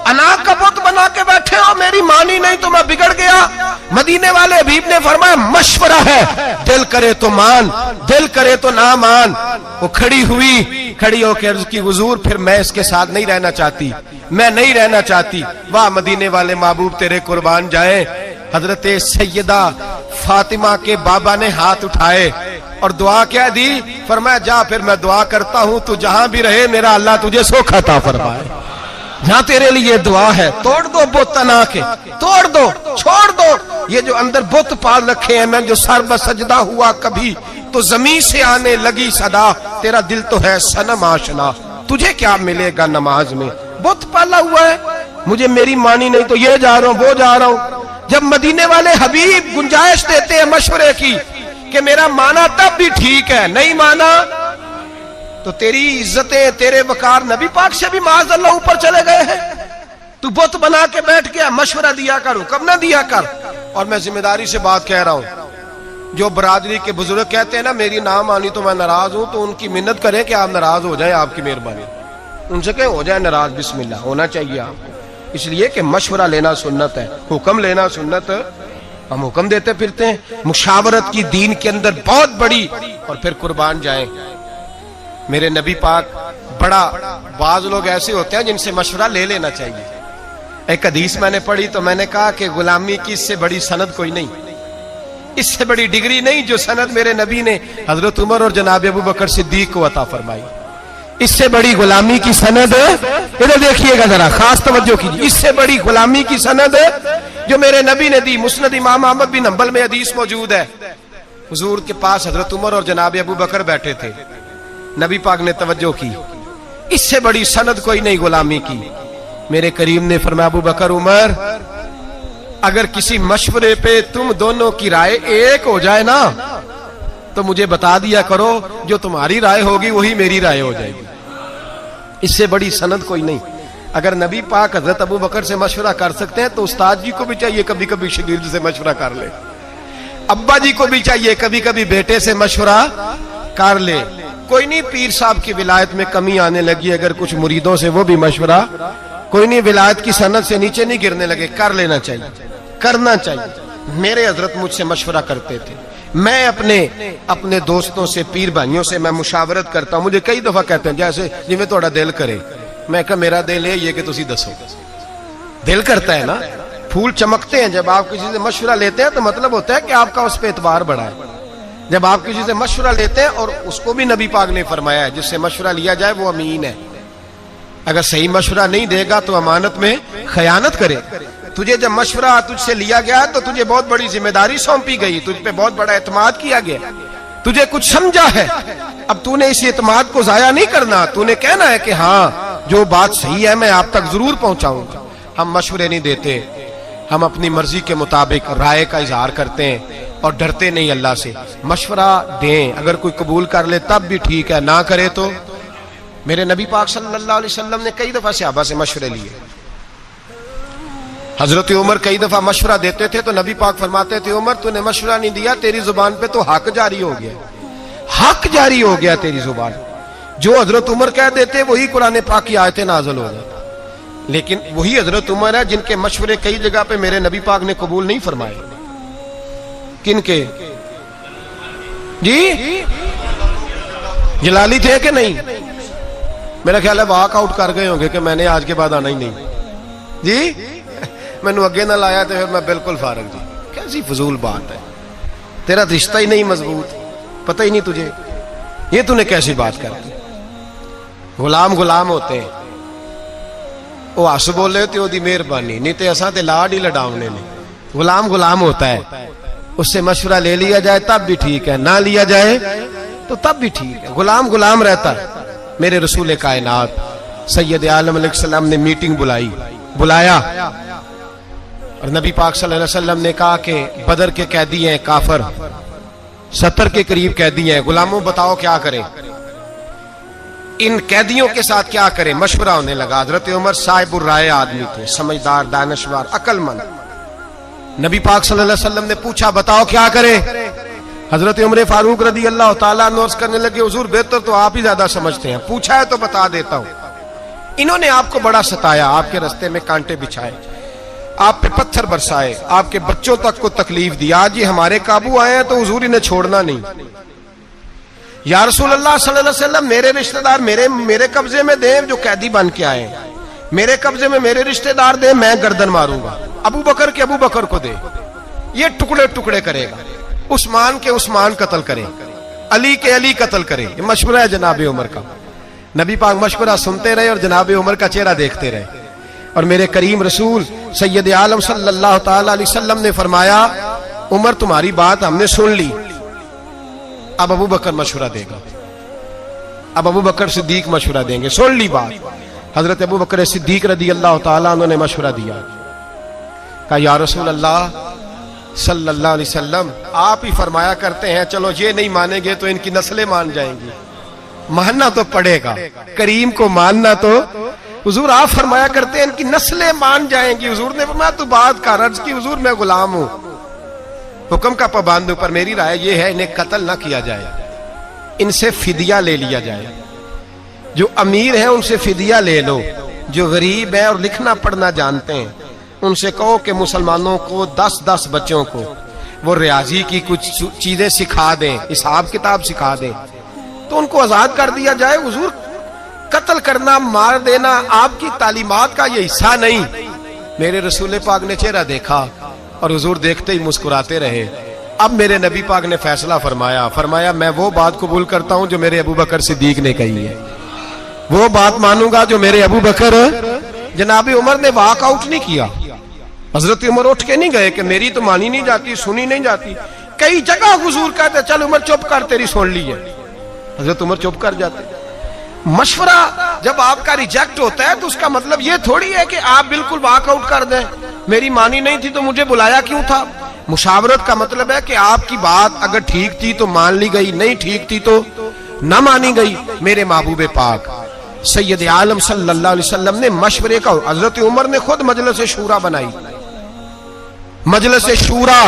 Speaker 1: انا کا بت بنا کے بیٹھے ہو, میری مانی نہیں تو میں بگڑ گیا. مدینے والے حبیب نے فرمایا مشورہ ہے, دل کرے تو مان, دل کرے تو نہ مان. وہ کھڑی ہوئی, کھڑی ہو کے عرض کی حضور پھر میں اس کے ساتھ نہیں رہنا چاہتی, میں نہیں رہنا چاہتی. واہ مدینے والے محبوب تیرے قربان جائیں. حضرت سیدہ فاطمہ کے بابا نے ہاتھ اٹھائے اور دعا کیا دی, فرمایا جا پھر میں دعا کرتا ہوں تو جہاں بھی رہے میرا اللہ تجھے سوکھ عطا فرمائے. جہاں تیرے لیے دعا ہے, توڑ دو بت انا کے, توڑ دو, چھوڑ دو. یہ جو اندر بت پال رکھے ہیں, میں جو سر بسجدہ ہوا کبھی تو زمین سے آنے لگی صدا, تیرا دل تو ہے صنم آشنا, تجھے کیا ملے گا نماز میں. بت پالا ہوا ہے, مجھے میری مانی نہیں تو یہ جا رہا ہوں وہ جا رہا ہوں. جب مدینے والے حبیب گنجائش دیتے ہیں مشورے کی کہ میرا مانا تب بھی ٹھیک ہے, نہیں مانا تو تیری عزتیں, تیرے وقار نبی پاک سے بھی معاذ اللہ اوپر چلے گئے ہیں. تو بت بنا کے بیٹھ گیا, مشورہ دیا کر, حکم نہ دیا کر. اور میں ذمہ داری سے بات کہہ رہا ہوں, جو برادری کے بزرگ کہتے ہیں نا میری نہ مانی تو میں ناراض ہوں, تو ان کی منت کریں کہ آپ ناراض ہو جائیں, آپ کی مہربانی. ان سے کہیں ہو جائے ناراض, بسم اللہ, ہونا چاہیے آپ کو, اس لیے کہ مشورہ لینا سنت ہے, حکم لینا سنت. ہم حکم دیتے پھرتے ہیں مشاورت کی دین کے اندر بہت بڑی، اور پھر قربان جائیں میرے نبی پاک بڑا، بعض لوگ ایسے ہوتے ہیں جن سے مشورہ لے لینا چاہیے. ایک حدیث میں نے پڑھی تو میں نے کہا کہ غلامی کی اس سے بڑی سند کوئی نہیں، اس سے بڑی ڈگری نہیں جو سند میرے نبی نے حضرت عمر اور جناب ابو بکر صدیق کو عطا فرمائی. اس سے بڑی غلامی کی سند، ادھر دیکھیے گا ذرا، خاص توجہ کیجیے، اس سے بڑی غلامی کی سند جو میرے نبی نے دی. مسند امام احمد بن حنبل میں حدیث موجود ہے، حضور کے پاس حضرت عمر اور جناب ابو بکر بیٹھے تھے، نبی پاک نے توجہ کی، اس سے بڑی سند کوئی نہیں غلامی کی. میرے کریم نے فرمایا ابو بکر عمر، اگر کسی مشورے پہ تم دونوں کی رائے ایک ہو جائے نا تو مجھے بتا دیا کرو، جو تمہاری رائے ہوگی وہی میری رائے ہو جائے گی. اس سے بڑی سند کوئی نہیں. اگر نبی پاک حضرت ابو بکر سے مشورہ کر سکتے ہیں تو استاد جی کو بھی چاہیے کبھی کبھی شاگرد سے مشورہ کر لے، ابا جی کو بھی چاہیے کبھی کبھی بیٹے سے مشورہ کر لے. کوئی نہیں پیر صاحب کی ولایت میں کمی آنے لگی، اگر کچھ مریدوں سے وہ بھی مشورہ، کوئی نہیں ولایت کی سند سے نیچے نہیں گرنے لگے، کر لینا چاہیے، کرنا چاہیے. میرے حضرت مجھ سے مشورہ کرتے تھے، میں اپنے دوستوں سے، پیر بھائیوں سے میں مشاورت کرتا ہوں. مجھے کئی دفعہ کہتے ہیں جیسے جی میں تھوڑا دل کرے، میں کہا میرا دل ہے یہ کہ تسی دسو. دل کرتا ہے نا، پھول چمکتے ہیں جب آپ کسی سے مشورہ لیتے ہیں تو مطلب ہوتا ہے کہ آپ کا اس پہ اعتبار بڑھا ہے. جب آپ کسی سے مشورہ لیتے ہیں، اور اس کو بھی نبی پاک نے فرمایا ہے جس سے مشورہ لیا جائے وہ امین ہے، اگر صحیح مشورہ نہیں دے گا تو امانت میں خیانت کرے. تجھے جب مشورہ تجھ سے لیا گیا تو تجھے بہت بڑی ذمہ داری سونپی گئی، تجھ پہ بہت بڑا اعتماد کیا گیا، تجھے کچھ سمجھا ہے. اب تو نے اس اعتماد کو ضائع نہیں کرنا، تو نے کہنا ہے کہ ہاں جو بات صحیح ہے میں آپ تک ضرور پہنچاؤں گا. ہم مشورے نہیں دیتے، ہم اپنی مرضی کے مطابق رائے کا اظہار کرتے ہیں اور ڈرتے نہیں اللہ سے. مشورہ دیں، اگر کوئی قبول کر لے تب بھی ٹھیک ہے، نہ کرے تو. میرے نبی پاک صلی اللہ علیہ وسلم نے کئی دفعہ صحابہ سے مشورے لیے. حضرت عمر کئی دفعہ مشورہ دیتے تھے تو نبی پاک فرماتے تھے عمر تو نے مشورہ نہیں دیا، تیری زبان پہ تو حق جاری ہو گیا، حق جاری ہو گیا تیری زبان. جو حضرت عمر کہہ دیتے وہی قرآن پاک کی آیتیں نازل ہو جاتی. لیکن وہی حضرت عمر ہے جن کے مشورے کئی جگہ پہ میرے نبی پاک نے قبول نہیں فرمائے. کن کے؟ جی جلالی تھے کہ نہیں؟ میرا خیال ہے واک آؤٹ کر گئے ہوں گے کہ میں نے آج کے بعد آنا ہی نہیں. جی میں نے اگے نہ لایا تو پھر میں بالکل فارغ. جی کیسی فضول بات ہے، تیرا رشتہ ہی نہیں مضبوط، پتہ ہی نہیں تجھے، یہ تو نے کیسی بات کر دی. غلام ہوتے ہیں، وہ ہس بولے تو دی مہربانی، نہیں تے اساں تے لاڈ ہی لڈاونے نے. غلام ہوتا ہے، اس سے مشورہ لے لیا جائے تب بھی ٹھیک ہے، نہ لیا جائے تو تب بھی ٹھیک ہے. غلام رہتا ہے. میرے رسول کائنات سید عالم علیہ السلام نے میٹنگ بلایا اور نبی پاک صلی اللہ علیہ وسلم نے کہا کہ بدر کے قیدی ہیں کافر، 70 کے قریب قیدی ہیں، غلاموں بتاؤ کیا کریں، ان قیدیوں کے ساتھ کیا کریں. مشورہ ہونے لگا. حضرت عمر صاحب الرائے آدمی تھے، سمجھدار، دانشور، عقل مند. نبی پاک صلی اللہ علیہ وسلم نے پوچھا بتاؤ کیا کریں. حضرت عمر فاروق رضی اللہ تعالیٰ عنہ عرض کرنے لگے حضور بہتر تو آپ ہی زیادہ سمجھتے ہیں، پوچھا ہے تو بتا دیتا ہوں. انہوں نے آپ کو بڑا ستایا، آپ کے رستے میں کانٹے بچھائے، آپ پہ پتھر برسائے، آپ کے بچوں تک کو تکلیف دی. آج یہ ہمارے قابو آئے ہیں تو حضور انہیں چھوڑنا نہیں. یا رسول اللہ صلی اللہ علیہ وسلم میرے رشتہ دار میرے قبضے میں دیں، جو قیدی بن کے آئے ہیں میرے قبضے میں میرے رشتہ دار دیں، میں گردن ماروں گا. ابو بکر کے ابو بکر کو دے، یہ ٹکڑے ٹکڑے کرے گا. عثمان کے عثمان قتل کرے، علی کے علی قتل کرے. یہ مشورہ ہے جناب عمر کا. نبی پاک مشورہ سنتے رہے اور جناب عمر کا چہرہ دیکھتے رہے. اور میرے کریم رسول سید عالم صلی اللہ تعالی علیہ وسلم نے فرمایا عمر تمہاری بات ہم نے سن لی، اب ابو بکر مشورہ دے گا، اب ابو بکر صدیق مشورہ دیں گے. سن لی بات. حضرت ابو بکر صدیق رضی اللہ تعالیٰ عنہ نے مشورہ دیا، کہا یا رسول اللہ صلی اللہ علیہ وسلم آپ ہی فرمایا کرتے ہیں چلو یہ نہیں مانیں گے تو ان کی نسلیں مان جائیں گی، ماننا تو پڑے گا، کریم کو ماننا تو. حضور آپ فرمایا کرتے ہیں ان کی نسلیں مان جائیں گی. حضور نے فرمایا تو بات کا عرض کی حضور میں غلام ہوں، حکم کا پابند ہوں، پر میری رائے یہ ہے انہیں قتل نہ کیا جائے، ان سے فدیہ لے لیا جائے. جو امیر ہیں ان سے فدیہ لے لو، جو غریب ہیں اور لکھنا پڑھنا جانتے ہیں ان سے کہو کہ مسلمانوں کو 10 بچوں کو وہ ریاضی کی کچھ چیزیں سکھا دیں، حساب کتاب سکھا دیں، تو ان کو آزاد کر دیا جائے۔ حضور قتل کرنا، مار دینا آپ کی تعلیمات کا یہ حصہ نہیں۔ میرے رسول پاک نے چہرہ دیکھا اور حضور دیکھتے ہی مسکراتے رہے۔ اب میرے نبی پاک نے فیصلہ فرمایا میں وہ بات قبول کرتا ہوں جو میرے ابو بکر صدیق نے کہی ہے، وہ بات مانوں گا جو میرے ابو بکر۔ جناب عمر نے واک آؤٹ نہیں کیا، حضرت عمر اٹھ کے نہیں گئے کہ میری تو مانی نہیں جاتی، سنی نہیں جاتی۔ کئی جگہ حضور کہتے چل عمر چپ کر، تیری سن لی ہے، حضرت عمر چپ کر جاتے۔ مشورہ جب آپ کا ریجیکٹ ہوتا ہے تو اس کا مطلب یہ تھوڑی ہے کہ آپ بالکل واک آؤٹ کر دیں، میری مانی نہیں تھی تو مجھے بلایا کیوں تھا۔ مشاورت کا مطلب ہے کہ آپ کی بات اگر ٹھیک تھی تو مان لی گئی، نہیں ٹھیک تھی تو نہ مانی گئی۔ میرے محبوب پاک سید عالم صلی اللہ علیہ وسلم نے مشورے کا، حضرت عمر نے خود مجلس شورا بنائی، مجلس شورا،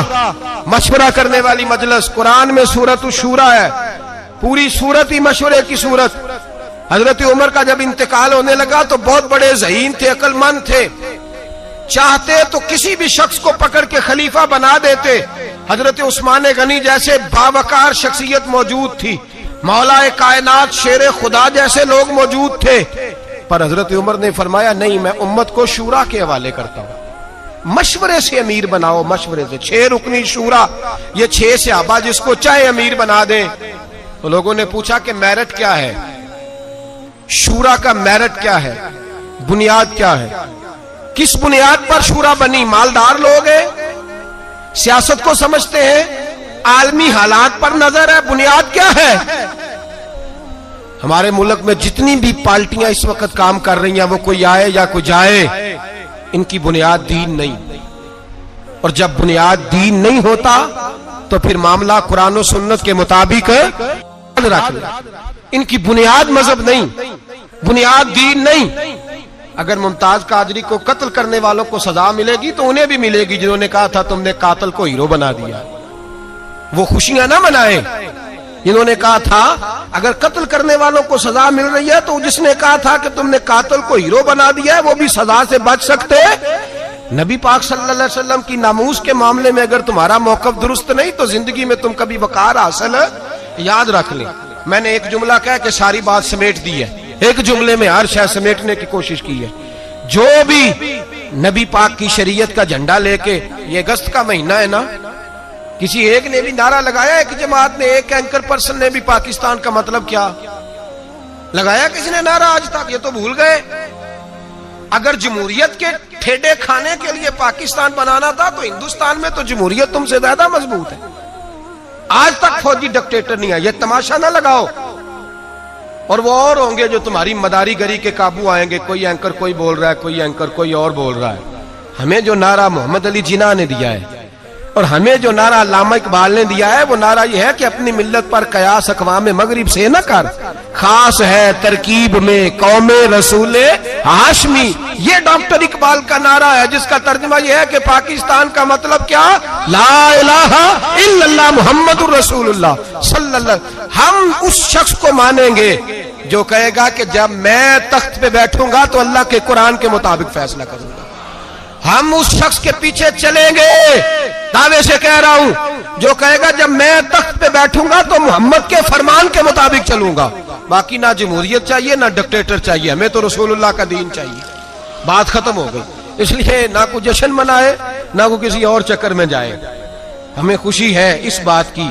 Speaker 1: مشورہ کرنے والی مجلس۔ قرآن میں سورۃ الشورا ہے، پوری سورت ہی مشورے کی سورت۔ حضرت عمر کا جب انتقال ہونے لگا تو بہت بڑے ذہین تھے، عقل مند تھے، چاہتے تو کسی بھی شخص کو پکڑ کے خلیفہ بنا دیتے۔ حضرت عثمان غنی جیسے باوقار شخصیت موجود تھی، مولا کائنات شیر خدا جیسے لوگ موجود تھے، پر حضرت عمر نے فرمایا نہیں، میں امت کو شورا کے حوالے کرتا ہوں، مشورے سے امیر بناؤ، مشورے سے۔ 6 رکنی شورا، یہ 6 صحابہ جس کو چاہے امیر بنا دیں۔ تو لوگوں نے پوچھا کہ میرٹ کیا ہے، شورا کا میرٹ کیا ہے، بنیاد کیا ہے، کس بنیاد پر شورا بنی؟ مالدار لوگ ہیں، سیاست کو سمجھتے ہیں، عالمی حالات پر نظر ہے، بنیاد کیا ہے؟ ہمارے ملک میں جتنی بھی پارٹیاں اس وقت کام کر رہی ہیں، وہ کوئی آئے یا کوئی جائے، ان کی بنیاد دین نہیں۔ اور جب بنیاد دین نہیں ہوتا تو پھر معاملہ قرآن و سنت کے مطابق رکھ لیں۔ ان کی بنیاد مذہب نہیں، بنیاد دین نہیں۔ اگر ممتاز قادری کو قتل کرنے والوں کو سزا ملے گی تو انہیں بھی ملے گی جنہوں نے کہا تھا تم نے قاتل کو ہیرو بنا دیا۔ وہ خوشیاں نہ منائیں جنہوں نے کہا تھا اگر قتل کرنے والوں کو سزا مل رہی ہے تو جس نے کہا تھا کہ تم نے قاتل کو ہیرو بنا دیا ہے وہ بھی سزا سے بچ سکتے۔ نبی پاک صلی اللہ علیہ وسلم کی ناموس کے معاملے میں اگر تمہارا موقف درست نہیں تو زندگی میں تم کبھی وقار حاصل یاد رکھ لیں۔ میں نے ایک جملہ کہا کہ ساری بات سمیٹ دی ہے، ایک جملے میں ہر شے سمیٹنے کی کوشش کی ہے۔ جو بھی نبی پاک کی شریعت کا جھنڈا لے کے، یہ اگست کا مہینہ ہے نا، کسی ایک نے بھی نعرہ لگایا، ایک جماعت نے، ایک اینکر پرسن نے بھی پاکستان کا مطلب کیا لگایا کسی نے نعرہ آج تک؟ یہ تو بھول گئے۔ اگر جمہوریت کے ٹھیڈے کھانے کے لیے پاکستان بنانا تھا تو ہندوستان میں تو جمہوریت تم سے زیادہ مضبوط ہے۔ آج تک فوجی ڈکٹیٹر نہیں ہے، یہ تماشا نہ لگاؤ۔ اور وہ اور ہوں گے جو تمہاری مداری گری کے قابو آئیں گے، کوئی اینکر کوئی بول رہا ہے، کوئی اینکر کوئی اور بول رہا ہے۔ ہمیں جو نعرہ محمد علی جناح نے دیا ہے اور ہمیں جو نعرہ علامہ اقبال نے دیا ہے، وہ نعرہ یہ ہے کہ اپنی ملت پر قیاس اقوام مغرب سے نہ کر، خاص ہے ترکیب میں قوم رسول ہاشمی۔ یہ ڈاکٹر اقبال کا نعرہ ہے جس کا ترجمہ یہ ہے کہ پاکستان کا مطلب کیا؟ لا الہ الا اللہ محمد الرسول اللہ صلی اللہ۔ ہم اس شخص کو مانیں گے جو کہے گا کہ جب میں تخت پہ بیٹھوں گا تو اللہ کے قرآن کے مطابق فیصلہ کروں گا۔ ہم اس شخص کے پیچھے چلیں گے، دعوے سے کہہ رہا ہوں، جو کہے گا جب میں تخت پہ بیٹھوں گا تو محمد کے فرمان کے مطابق چلوں گا۔ باقی نہ جمہوریت چاہیے نہ ڈکٹیٹر چاہیے، ہمیں تو رسول اللہ کا دین چاہیے۔ بات ختم ہو گئی۔ اس لیے نہ کوئی جشن منائے نہ کوئی کسی اور چکر میں جائے۔ ہمیں خوشی ہے اس بات کی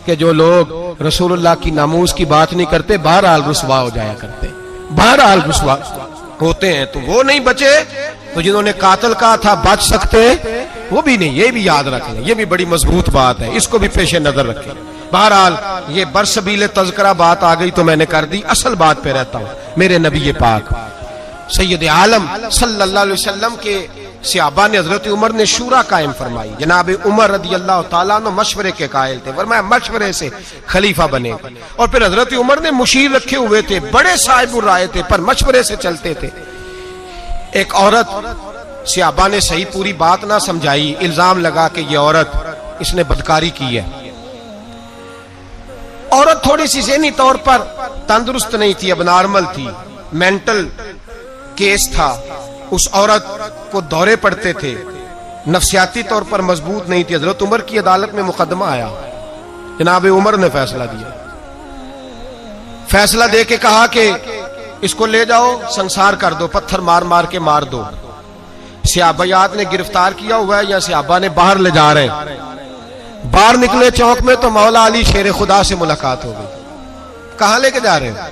Speaker 1: کہ جو لوگ رسول اللہ کی ناموس کی بات نہیں کرتے بہرحال رسوا ہو جایا کرتے، بہرحال رسوا ہوتے ہیں۔ تو وہ نہیں بچے تو جنہوں نے قاتل کہا تھا بچ سکتے وہ بھی نہیں۔ یہ بھی یاد رکھ لیں، یہ بھی بڑی مضبوط بات ہے، اس کو بھی پیش نظر رکھیں۔ بہرحال یہ برسبیل تذکرہ بات آ گئی تو میں نے کر دی، اصل بات پہ رہتا ہوں۔ میرے نبی پاک سید عالم صلی اللہ علیہ وسلم کے صحابہ نے، حضرت عمر نے شورا قائم فرمائی۔ جناب عمر رضی اللہ تعالیٰ عنہ مشورے کے قائل تھے، فرمایا مشورے سے خلیفہ بنے۔ اور پھر حضرت عمر نے مشیر رکھے ہوئے تھے، بڑے صاحب الرائے تھے، پر مشورے سے چلتے تھے۔ ایک عورت صحابہ نے صحیح پوری بات نہ سمجھائی، الزام لگا کہ یہ عورت اس نے بدکاری کی ہے۔ عورت تھوڑی سی ذہنی طور پر تندرست نہیں تھی، اب نارمل تھی، مینٹل کیس تھا۔ اس عورت کو دورے پڑتے تھے، نفسیاتی طور پر مضبوط نہیں تھی. حضرت عمر کی عدالت میں مقدمہ آیا, جناب عمر نے فیصلہ دیا. فیصلہ دے کے کہا کہ اس کو لے جاؤ, سنسار کر دو, پتھر مار مار کے مار دو. صحابیات نے گرفتار کیا ہوا ہے یا صحابہ نے باہر لے جا رہے ہیں. باہر نکلے چوک میں تو مولا علی شیر خدا سے ملاقات ہو گئی. کہاں لے کے جا رہے ہیں؟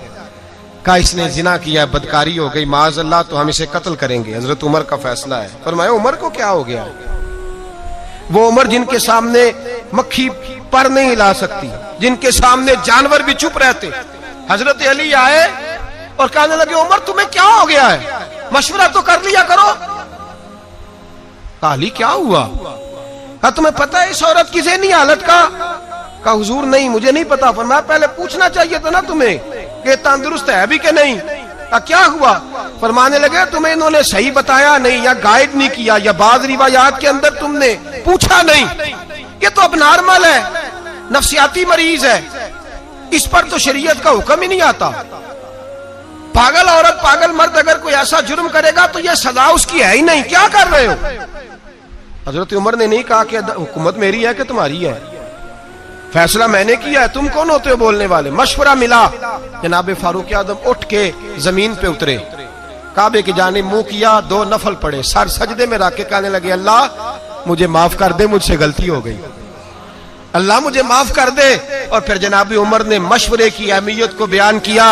Speaker 1: کہا اس نے زنا کیا, بدکاری ہو گئی, معاذ اللہ, تو ہم اسے قتل کریں گے. حضرت عمر کا فیصلہ ہے. فرمایا عمر کو کیا ہو گیا؟ وہ عمر جن کے سامنے مکھی پر نہیں ہلا سکتی, جن کے سامنے جانور بھی چپ رہتے. حضرت علی آئے اور کہنے لگے عمر تمہیں کیا ہو گیا ہے, مشورہ تو کر لیا کرو. کہا علی کیا ہوا؟ کہا تمہیں پتہ ہے اس عورت کی ذہنی حالت کا؟ کہا حضور نہیں مجھے نہیں پتا. فرمایا پہلے پوچھنا چاہیے تھا نا تمہیں کہ تندرست ہے بھی کہ نہیں. کہا کیا ہوا؟ فرمانے لگے تمہیں انہوں نے صحیح بتایا نہیں, یا گائیڈ نہیں کیا, یا بعض روایات کے اندر تم نے پوچھا نہیں. یہ تو اب نارمل ہے, نفسیاتی مریض ہے, اس پر تو شریعت کا حکم ہی نہیں آتا. پاگل عورت پاگل مرد اگر کوئی ایسا جرم کرے گا تو یہ سزا اس کی ہے ہی نہیں, کیا کر رہے ہو؟ حضرت عمر نے نہیں کہا کہ حکومت میری ہے کہ تمہاری ہے, فیصلہ میں نے کیا ہے, تم کون ہوتے ہو بولنے والے؟ مشورہ ملا. جناب فاروق اعظم اٹھ کے زمین پہ اترے, کعبے کی جانب منہ کیا, 2 نفل پڑے, سر سجدے میں رکھ کے کہنے لگے اللہ مجھے معاف کر دے, مجھ سے غلطی ہو گئی, اللہ مجھے معاف کر دے. اور پھر جناب عمر نے مشورے کی اہمیت کو بیان کیا.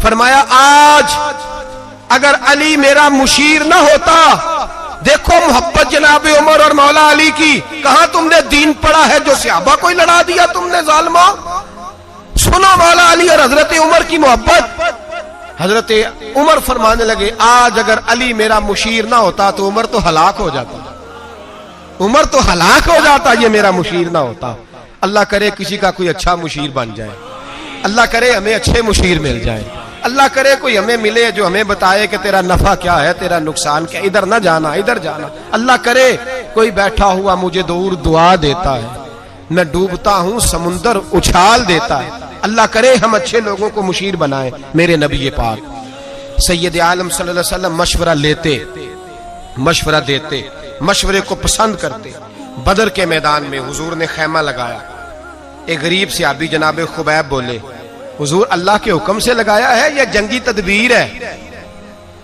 Speaker 1: فرمایا آج اگر علی میرا مشیر نہ ہوتا, دیکھو محبت جناب عمر اور مولا علی کی, کہاں تم نے دین پڑھا ہے جو صحابہ کو لڑا دیا تم نے ظالموں. سنو مولا علی اور حضرت عمر کی محبت. حضرت عمر فرمانے لگے آج اگر علی میرا مشیر نہ ہوتا تو عمر تو ہلاک ہو جاتا, عمر تو ہلاک ہو جاتا یہ میرا مشیر نہ ہوتا. اللہ کرے کسی کا کوئی اچھا مشیر بن جائے, اللہ کرے ہمیں اچھے مشیر مل جائے, اللہ کرے کوئی ہمیں ملے جو ہمیں بتائے کہ تیرا نفع کیا ہے, تیرا نقصان کیا, ادھر نہ جانا ادھر جانا. اللہ کرے کوئی بیٹھا ہوا مجھے دور دعا دیتا ہے, میں ڈوبتا ہوں سمندر اچھال دیتا ہے. اللہ کرے ہم اچھے لوگوں کو مشیر بنائیں. میرے نبی پاک سید عالم صلی اللہ علیہ وسلم مشورہ لیتے, مشورہ دیتے, مشورے کو پسند کرتے. بدر کے میدان میں حضور نے خیمہ لگایا. ایک غریب صحابی جناب خبیب بولے حضور اللہ کے حکم سے لگایا ہے یا جنگی تدبیر ہے؟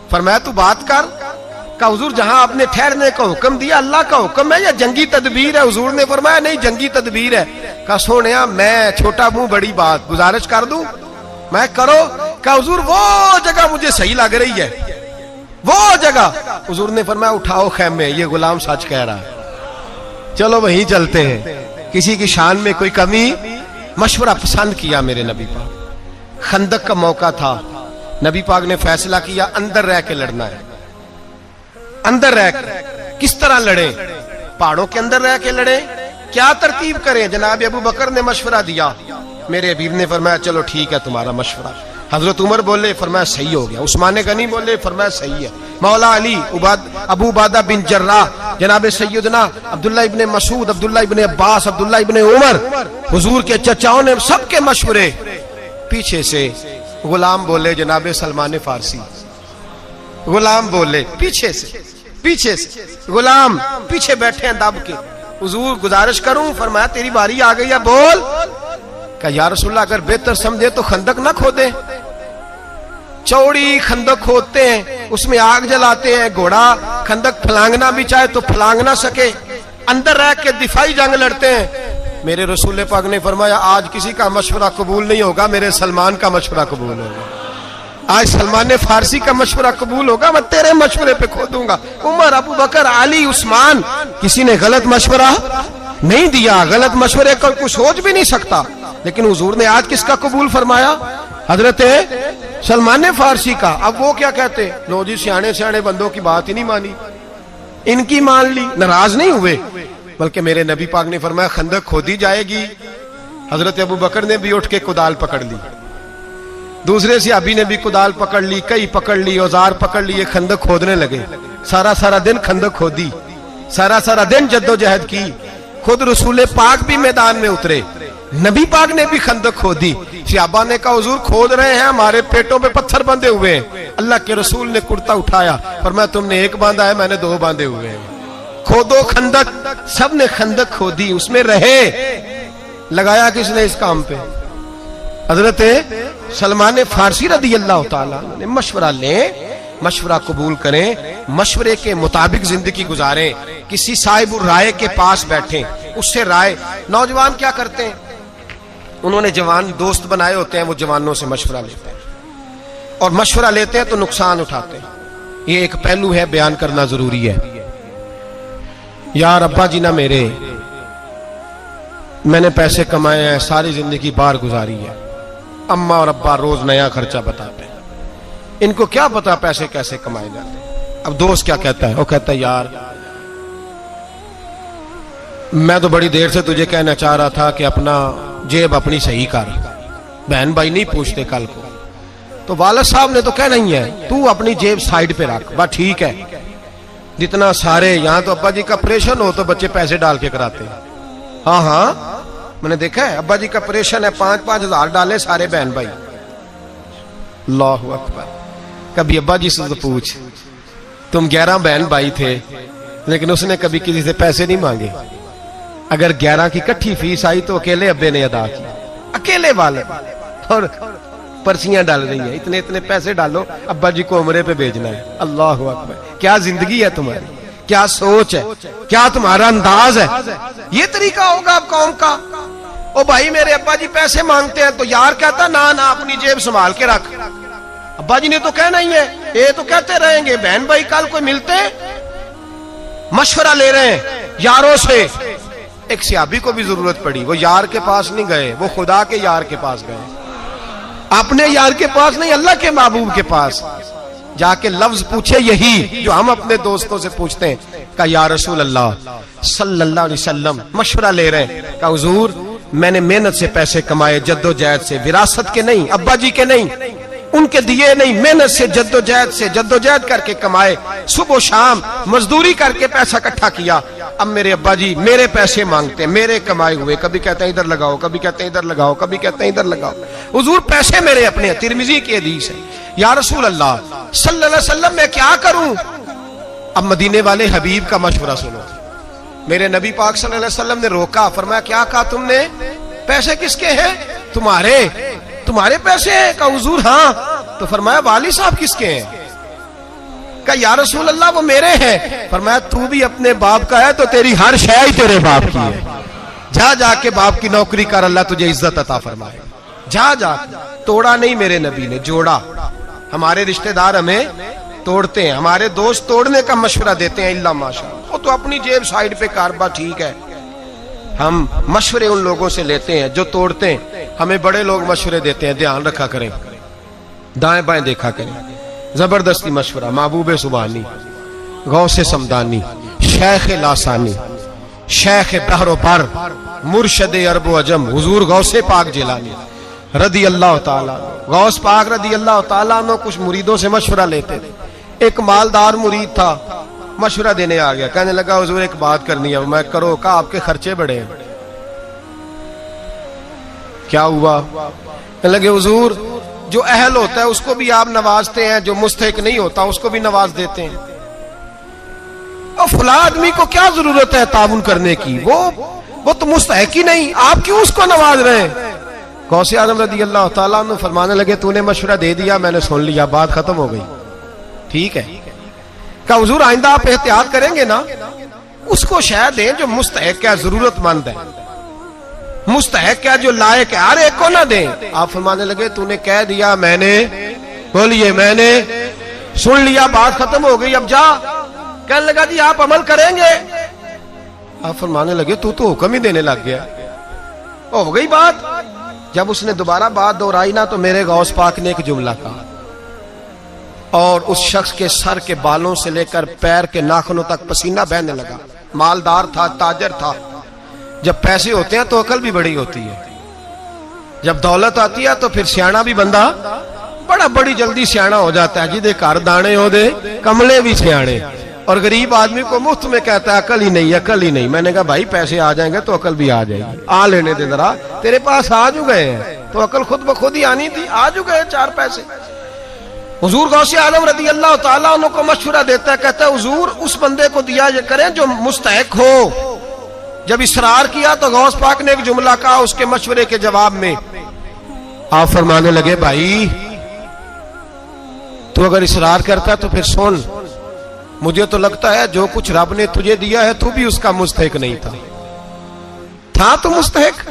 Speaker 1: فرمایا تو بات کر. کہ حضور جہاں آپ نے ٹھہرنے کا حکم دیا اللہ کا حکم ہے یا جنگی تدبیر ہے؟ حضور نے فرمایا نہیں جنگی تدبیر ہے. کہا سونیا میں چھوٹا منہ بڑی بات, گزارش کر دوں میں کرو. کہا حضور وہ جگہ مجھے صحیح لگ رہی ہے, وہ جگہ. حضور نے فرمایا اٹھاؤ خیمے, یہ غلام سچ کہہ رہا ہے, چلو وہیں چلتے ہیں. کسی کی شان میں کوئی کمی. مشورہ پسند کیا میرے نبی پاک. خندق کا موقع تھا, نبی پاک نے فیصلہ کیا اندر رہ کے لڑنا ہے. اندر رہ کے کس طرح لڑیں؟ پہاڑوں کے اندر رہ کے لڑیں, کیا ترتیب کریں؟ جناب ابو بکر نے مشورہ دیا, میرے حبیب نے فرمایا چلو ٹھیک ہے تمہارا مشورہ. حضرت عمر بولے فرمایا صحیح ہو گیا. عثمان غنی بولے فرمایا صحیح ہے. مولا علی, ابو عبیدہ بن جراح, جناب سیدنا عبداللہ ابن مسعود, عبداللہ ابن عباس, عبداللہ ابن عمر, حضور کے چچاؤں نے سب کے مشورے. پیچھے سے غلام بولے جناب سلمان فارسی, غلام بولے پیچھے سے غلام پیچھے بیٹھے ہیں دب کے. حضور گزارش کروں؟ فرمایا تیری باری آ گئی ہے, بول. کہ یا رسول اللہ اگر بہتر سمجھے تو خندق نہ کھودے, چوڑی خندق کھودتے ہیں, اس میں آگ جلاتے ہیں, گھوڑا خندق پھلانگنا بھی چاہے تو پھلانگ نہ سکے, اندر رہ کے دفاعی جنگ لڑتے ہیں. میرے رسول پاک نے فرمایا آج کسی کا مشورہ قبول نہیں ہوگا, میرے سلمان کا مشورہ قبول ہوگا. آج سلمان فارسی کا مشورہ قبول ہوگا, میں تیرے مشورے پہ کھودوں گا. عمر, ابو بکر, علی, عثمان, کسی نے غلط مشورہ نہیں دیا. غلط مشورے کا کوئی سوچ بھی نہیں سکتا. لیکن حضور نے آج کس کا قبول فرمایا؟ حضرت سلمان فارسی کا. اب وہ کیا کہتے, لو جی سیانے بندوں کی بات ہی نہیں مانی, ان کی مان لی. ناراض نہیں ہوئے, بلکہ میرے نبی پاک نے فرمایا خندق کھودی جائے گی. حضرت ابو بکر نے بھی اٹھ کے کدال پکڑ لی, دوسرے صحابی نے بھی کدال پکڑ لی, کئی پکڑ لی, اوزار پکڑ لی, خندق کھودنے لگے. سارا دن خندق کھودی, سارا دن جدوجہد کی. خود رسول پاک بھی میدان میں اترے, نبی پاک نے بھی خندق کھودی. صحابہ نے کہا حضور کھود رہے ہیں, ہمارے پیٹوں پہ پتھر بندھے ہوئے ہیں. اللہ کے رسول نے کرتا اٹھایا, فرمایا تم نے ایک باندھا ہے, میں نے 2 باندھے ہوئے ہیں. کھودو خندق، سب نے خندق کھودی، اس میں رہے، لگایا کس نے اس کام پہ؟ حضرت سلمان فارسی رضی اللہ تعالیٰ نے مشورہ لیں، مشورہ قبول کریں، مشورے کے مطابق زندگی گزاریں، کسی صاحب الرائے کے پاس بیٹھیں، اس سے رائے۔ نوجوان کیا کرتے ہیں؟ انہوں نے جوان دوست بنائے ہوتے ہیں، وہ جوانوں سے مشورہ لیتے ہیں، اور مشورہ لیتے ہیں تو نقصان اٹھاتے ہیں۔ یہ ایک پہلو ہے، بیان کرنا ضروری ہے۔ یار ابا جی نہ میرے، میں نے پیسے کمائے ہیں، ساری زندگی باہر گزاری ہے، اماں اور ابا روز نیا خرچہ بتاتے ہیں، ان کو کیا پتا پیسے کیسے کمائے جاتے ہیں۔ اب دوست کیا کہتا ہے؟ وہ کہتا ہے یار میں تو بڑی دیر سے تجھے کہنا چاہ رہا تھا کہ اپنا جیب اپنی صحیح کر، بہن بھائی نہیں پوچھتے کل کو، تو والد صاحب نے تو کہنا ہی ہے تو اپنی جیب سائیڈ پہ رکھ، بس ٹھیک ہے۔ جتنا سارے یہاں تو ابا جی کا آپریشن ہو تو بچے پیسے ڈال کے کراتے ہیں، ہاں ہاں میں نے دیکھا ہے، ابا جی کا آپریشن ہے، 5-5 ہزار ڈالے سارے بہن بھائی۔ اللہ اکبر۔ کبھی ابا جی سے تو پوچھ، تم 11 بہن بھائی تھے لیکن اس نے کبھی کسی سے پیسے نہیں مانگے، اگر 11 کی کٹھی فیس آئی تو اکیلے ابے نے ادا کی، اکیلے والے، اور پرچیاں ڈال رہی ہیں، اتنے اتنے پیسے ڈالو، ابا جی کو عمرے پہ بھیجنا ہے۔ اللہ اکبر۔ کیا زندگی ہے تمہاری، کیا سوچ ہے، کیا تمہارا انداز ہے؟ یہ طریقہ ہوگا اب قوم کا؟ او بھائی میرے ابا جی پیسے مانگتے ہیں، تو یار کہتا نا نا اپنی جیب سنبھال کے رکھ، ابا جی نے تو کہنا ہی ہے، یہ تو کہتے رہیں گے۔ بہن بھائی کل کوئی ملتے مشورہ لے رہے ہیں یاروں سے، ایک صحابی کو بھی ضرورت پڑی، وہ یار کے پاس نہیں گئے، وہ خدا کے یار کے پاس گئے، اپنے یار کے پاس نہیں، اللہ کے محبوب کے پاس جا کے لفظ پوچھے یہی جو ہم اپنے دوستوں سے پوچھتے ہیں، کہا یا رسول اللہ صلی اللہ علیہ وسلم، مشورہ لے رہے ہیں، کہا حضور میں نے محنت سے پیسے کمائے، جد و جہد سے، وراثت کے نہیں، ابا جی کے نہیں، ان کے دیے نہیں، محنت سے جد و جہد کر کے کمائے، صبح و شام مزدوری کر کے پیسہ اکٹھا کیا، اب میرے ابا جی میرے پیسے مانگتے ہیں، میرے کمائے ہوئے، کبھی کہتے ہیں ادھر لگاؤ، کبھی کہتے ہیں ادھر لگاؤ، کبھی کہتے ہیں ادھر لگاؤ، حضور پیسے میرے اپنے ہیں، ترمذی کی حدیث ہے۔ یا رسول اللہ صلی اللہ علیہ وسلم میں کیا کروں؟ اب مدینے والے حبیب کا مشورہ سنو، میرے نبی پاک صلی اللہ علیہ وسلم نے روکا، فرمایا کیا کہا تم نے؟ پیسے کس کے ہیں؟ تمہارے پیسے ہیں؟ کہا حضور ہاں، تو فرمایا والد صاحب کس کے ہیں؟ کہا یا رسول اللہ وہ میرے ہیں، فرمایا تو بھی اپنے باپ کا ہے تو تیری ہر شے ہی تیرے باپ کی ہے، جا کے باپ کی نوکری کر، اللہ تجھے عزت عطا فرمائے، جا۔ توڑا نہیں میرے نبی نے، جوڑا۔ ہمارے رشتہ دار ہمیں توڑتے ہیں، ہمارے دوست توڑنے کا مشورہ دیتے ہیں، اللہ ماشاء اللہ، وہ تو اپنی جیب سائیڈ پہ کاربا، ٹھیک ہے۔ ہم مشورے ان لوگوں سے لیتے ہیں جو توڑتے ہیں، ہمیں بڑے لوگ مشورے دیتے ہیں، دھیان رکھا کریں، دائیں بائیں دیکھا کریں۔ زبردستی مشورہ، محبوب سبحانی، غوث سمدانی، شیخ لاسانی، شیخ بحر و بر، مرشد عرب و عجم، حضور غوث پاک جیلانی رضی اللہ تعالیٰ، غوث پاک رضی اللہ تعالیٰ عنہ کچھ مریدوں سے مشورہ لیتے تھے۔ ایک مالدار مرید تھا، مشورہ دینے آ گیا، کہنے لگا حضور ایک بات کرنی ہے۔ میں کرو، کہا آپ کے خرچے بڑے ہیں۔ کیا ہوا؟ کہنے لگے حضور جو اہل ہوتا ہے اس کو بھی آپ نوازتے ہیں، جو مستحق نہیں ہوتا اس کو بھی نواز دیتے ہیں، اور فلاں آدمی کو کیا ضرورت ہے تعاون کرنے کی، وہ تو مستحق ہی نہیں، آپ کیوں اس کو نواز رہے ہیں؟ غوث اعظم رضی اللہ تعالیٰ عنہ فرمانے لگے تو نے مشورہ دے دیا، میں نے سن لیا، بات ختم ہو گئی، ٹھیک ہے۔ کہا حضور آئندہ آپ احتیاط کریں گے نا، اس کو شاید دیں جو مستحق ہے، ضرورت مند ہے، مستحق ہے، جو لائق ہے، ہر ایک کو نہ دیں۔ آپ فرمانے لگے تو نے کہہ دیا، میں نے سن لیا، بات ختم ہو گئی، اب جا۔ کہنے لگا جی آپ عمل کریں گے؟ آپ فرمانے لگے تو حکم ہی دینے لگ گیا، ہو گئی بات۔ جب اس نے دوبارہ بات دہرائی نا تو میرے غوث پاک نے ایک جملہ کہا، اور اس شخص کے سر کے بالوں سے لے کر پیر کے ناخنوں تک پسینہ بہنے لگا۔ مالدار تھا، تاجر تھا، جب پیسے ہوتے ہیں تو عقل بھی بڑی ہوتی ہے، جب دولت آتی ہے تو پھر سیانا بھی بندہ بڑی جلدی سیانا ہو جاتا ہے، جدے گھر دانے ہو دے کملے بھی سیانے، اور غریب آدمی کو مفت میں کہتا ہے عقل ہی نہیں۔ میں نے کہا بھائی پیسے آ جائیں گے تو عقل بھی آ جائے گی، آ لینے دے ذرا، تیرے پاس آ جو گئے ہیں تو عقل خود بخود ہی آنی تھی، آ جو گئے 4 پیسے۔ حضور غوث اعظم رضی اللہ تعالیٰ عنہ کو مشورہ دیتا ہے, کہتا ہے حضور اس بندے کو دیا یہ کریں جو مستحق ہو. جب اصرار کیا تو غوث پاک نے ایک جملہ کہا اس کے مشورے کے جواب میں. آپ فرمانے لگے بھائی تو اگر اصرار کرتا ہے تو پھر سن, مجھے تو لگتا ہے جو کچھ رب نے تجھے دیا ہے تو بھی اس کا مستحق نہیں تھا تو مستحق.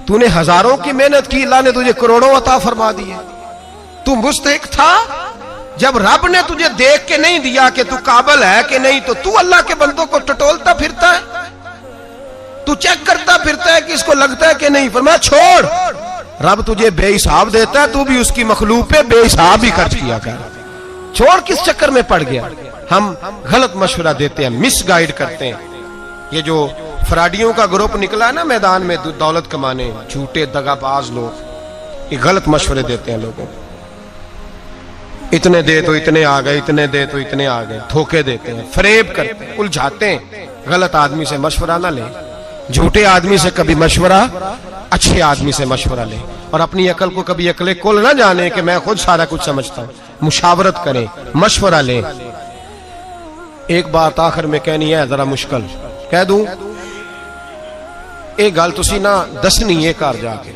Speaker 1: تو نے ہزاروں کی محنت کی, اللہ نے تجھے کروڑوں عطا فرما دیے, تو مستحق تھا. جب رب نے تجھے دیکھ کے نہیں دیا کہ تو قابل ہے کہ نہیں, تو اللہ کے بندوں کو ٹٹولتا پھرتا ہے, تو چیک کرتا پھرتا ہے کہ اس کو لگتا ہے کہ نہیں. فرمایا چھوڑ, رب تجھے بے حساب دیتا ہے, تو بھی اس کی مخلوق پہ بے حساب ہی خرچ کیا کر. چھوڑ, کس چکر میں پڑ گیا. ہم غلط مشورہ دیتے ہیں, مس گائیڈ کرتے ہیں. یہ جو فراڈیوں کا گروپ نکلا ہے نا میدان میں دولت کمانے, جھوٹے دغا باز لوگ, یہ غلط مشورے دیتے ہیں لوگوں کو. اتنے دے تو اتنے آ گئے, اتنے دے تو اتنے آ گئے, دھوکے دیتے ہیں, فریب کرتے ہیں, الجھاتے ہیں. غلط آدمی سے مشورہ نہ لیں, جھوٹے آدمی سے کبھی مشورہ, اچھے آدمی سے مشورہ لیں. اور اپنی عقل کو کبھی عقل کل نہ جانے کہ میں خود سارا کچھ سمجھتا ہوں. مشاورت کریں, مشورہ لیں. ایک بات آخر میں کہنی ہے, ذرا مشکل کہہ دوں. ایک گل تسی نہ دسنی ہے گھر جا کے,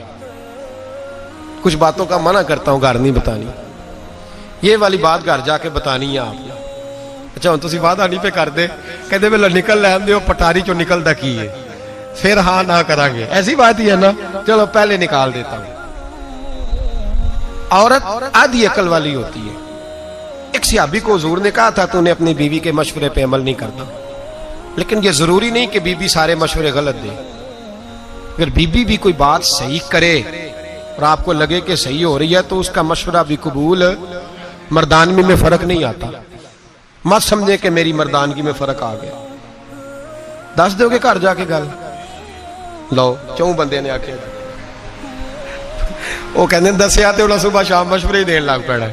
Speaker 1: کچھ باتوں کا منع کرتا ہوں, گھر نہیں بتانی. یہ والی بات گھر جا کے بتانی ہے آپ نے. اچھا ہوں تسی وعدہ نہیں پہ کر دے, کہتے بے نکل لین دے, پٹاری چو نکلدا کی ہے, پھر ہاں نہ کریں گے, ایسی بات ہی ہے نا. چلو پہلے نکال دیتا ہوں. عورت آدھی عقل والی ہوتی ہے. ایک صحابی کو حضور نے کہا تھا تو نے اپنی بیوی کے مشورے پہ عمل نہیں کرتا, لیکن یہ ضروری نہیں کہ بیوی سارے مشورے غلط دے. اگر بیوی بھی کوئی بات صحیح کرے اور آپ کو لگے کہ صحیح ہو رہی ہے تو اس کا مشورہ بھی قبول. مردانگی میں فرق نہیں آتا, مت سمجھے کہ میری مردانگی میں فرق آ گیا. دس دو گے گھر جا کے گل لو, چوں بندے نے آکھے وہ کہنے دسیا تو انہیں صبح شام مشورے ہی دین لگ پڑا.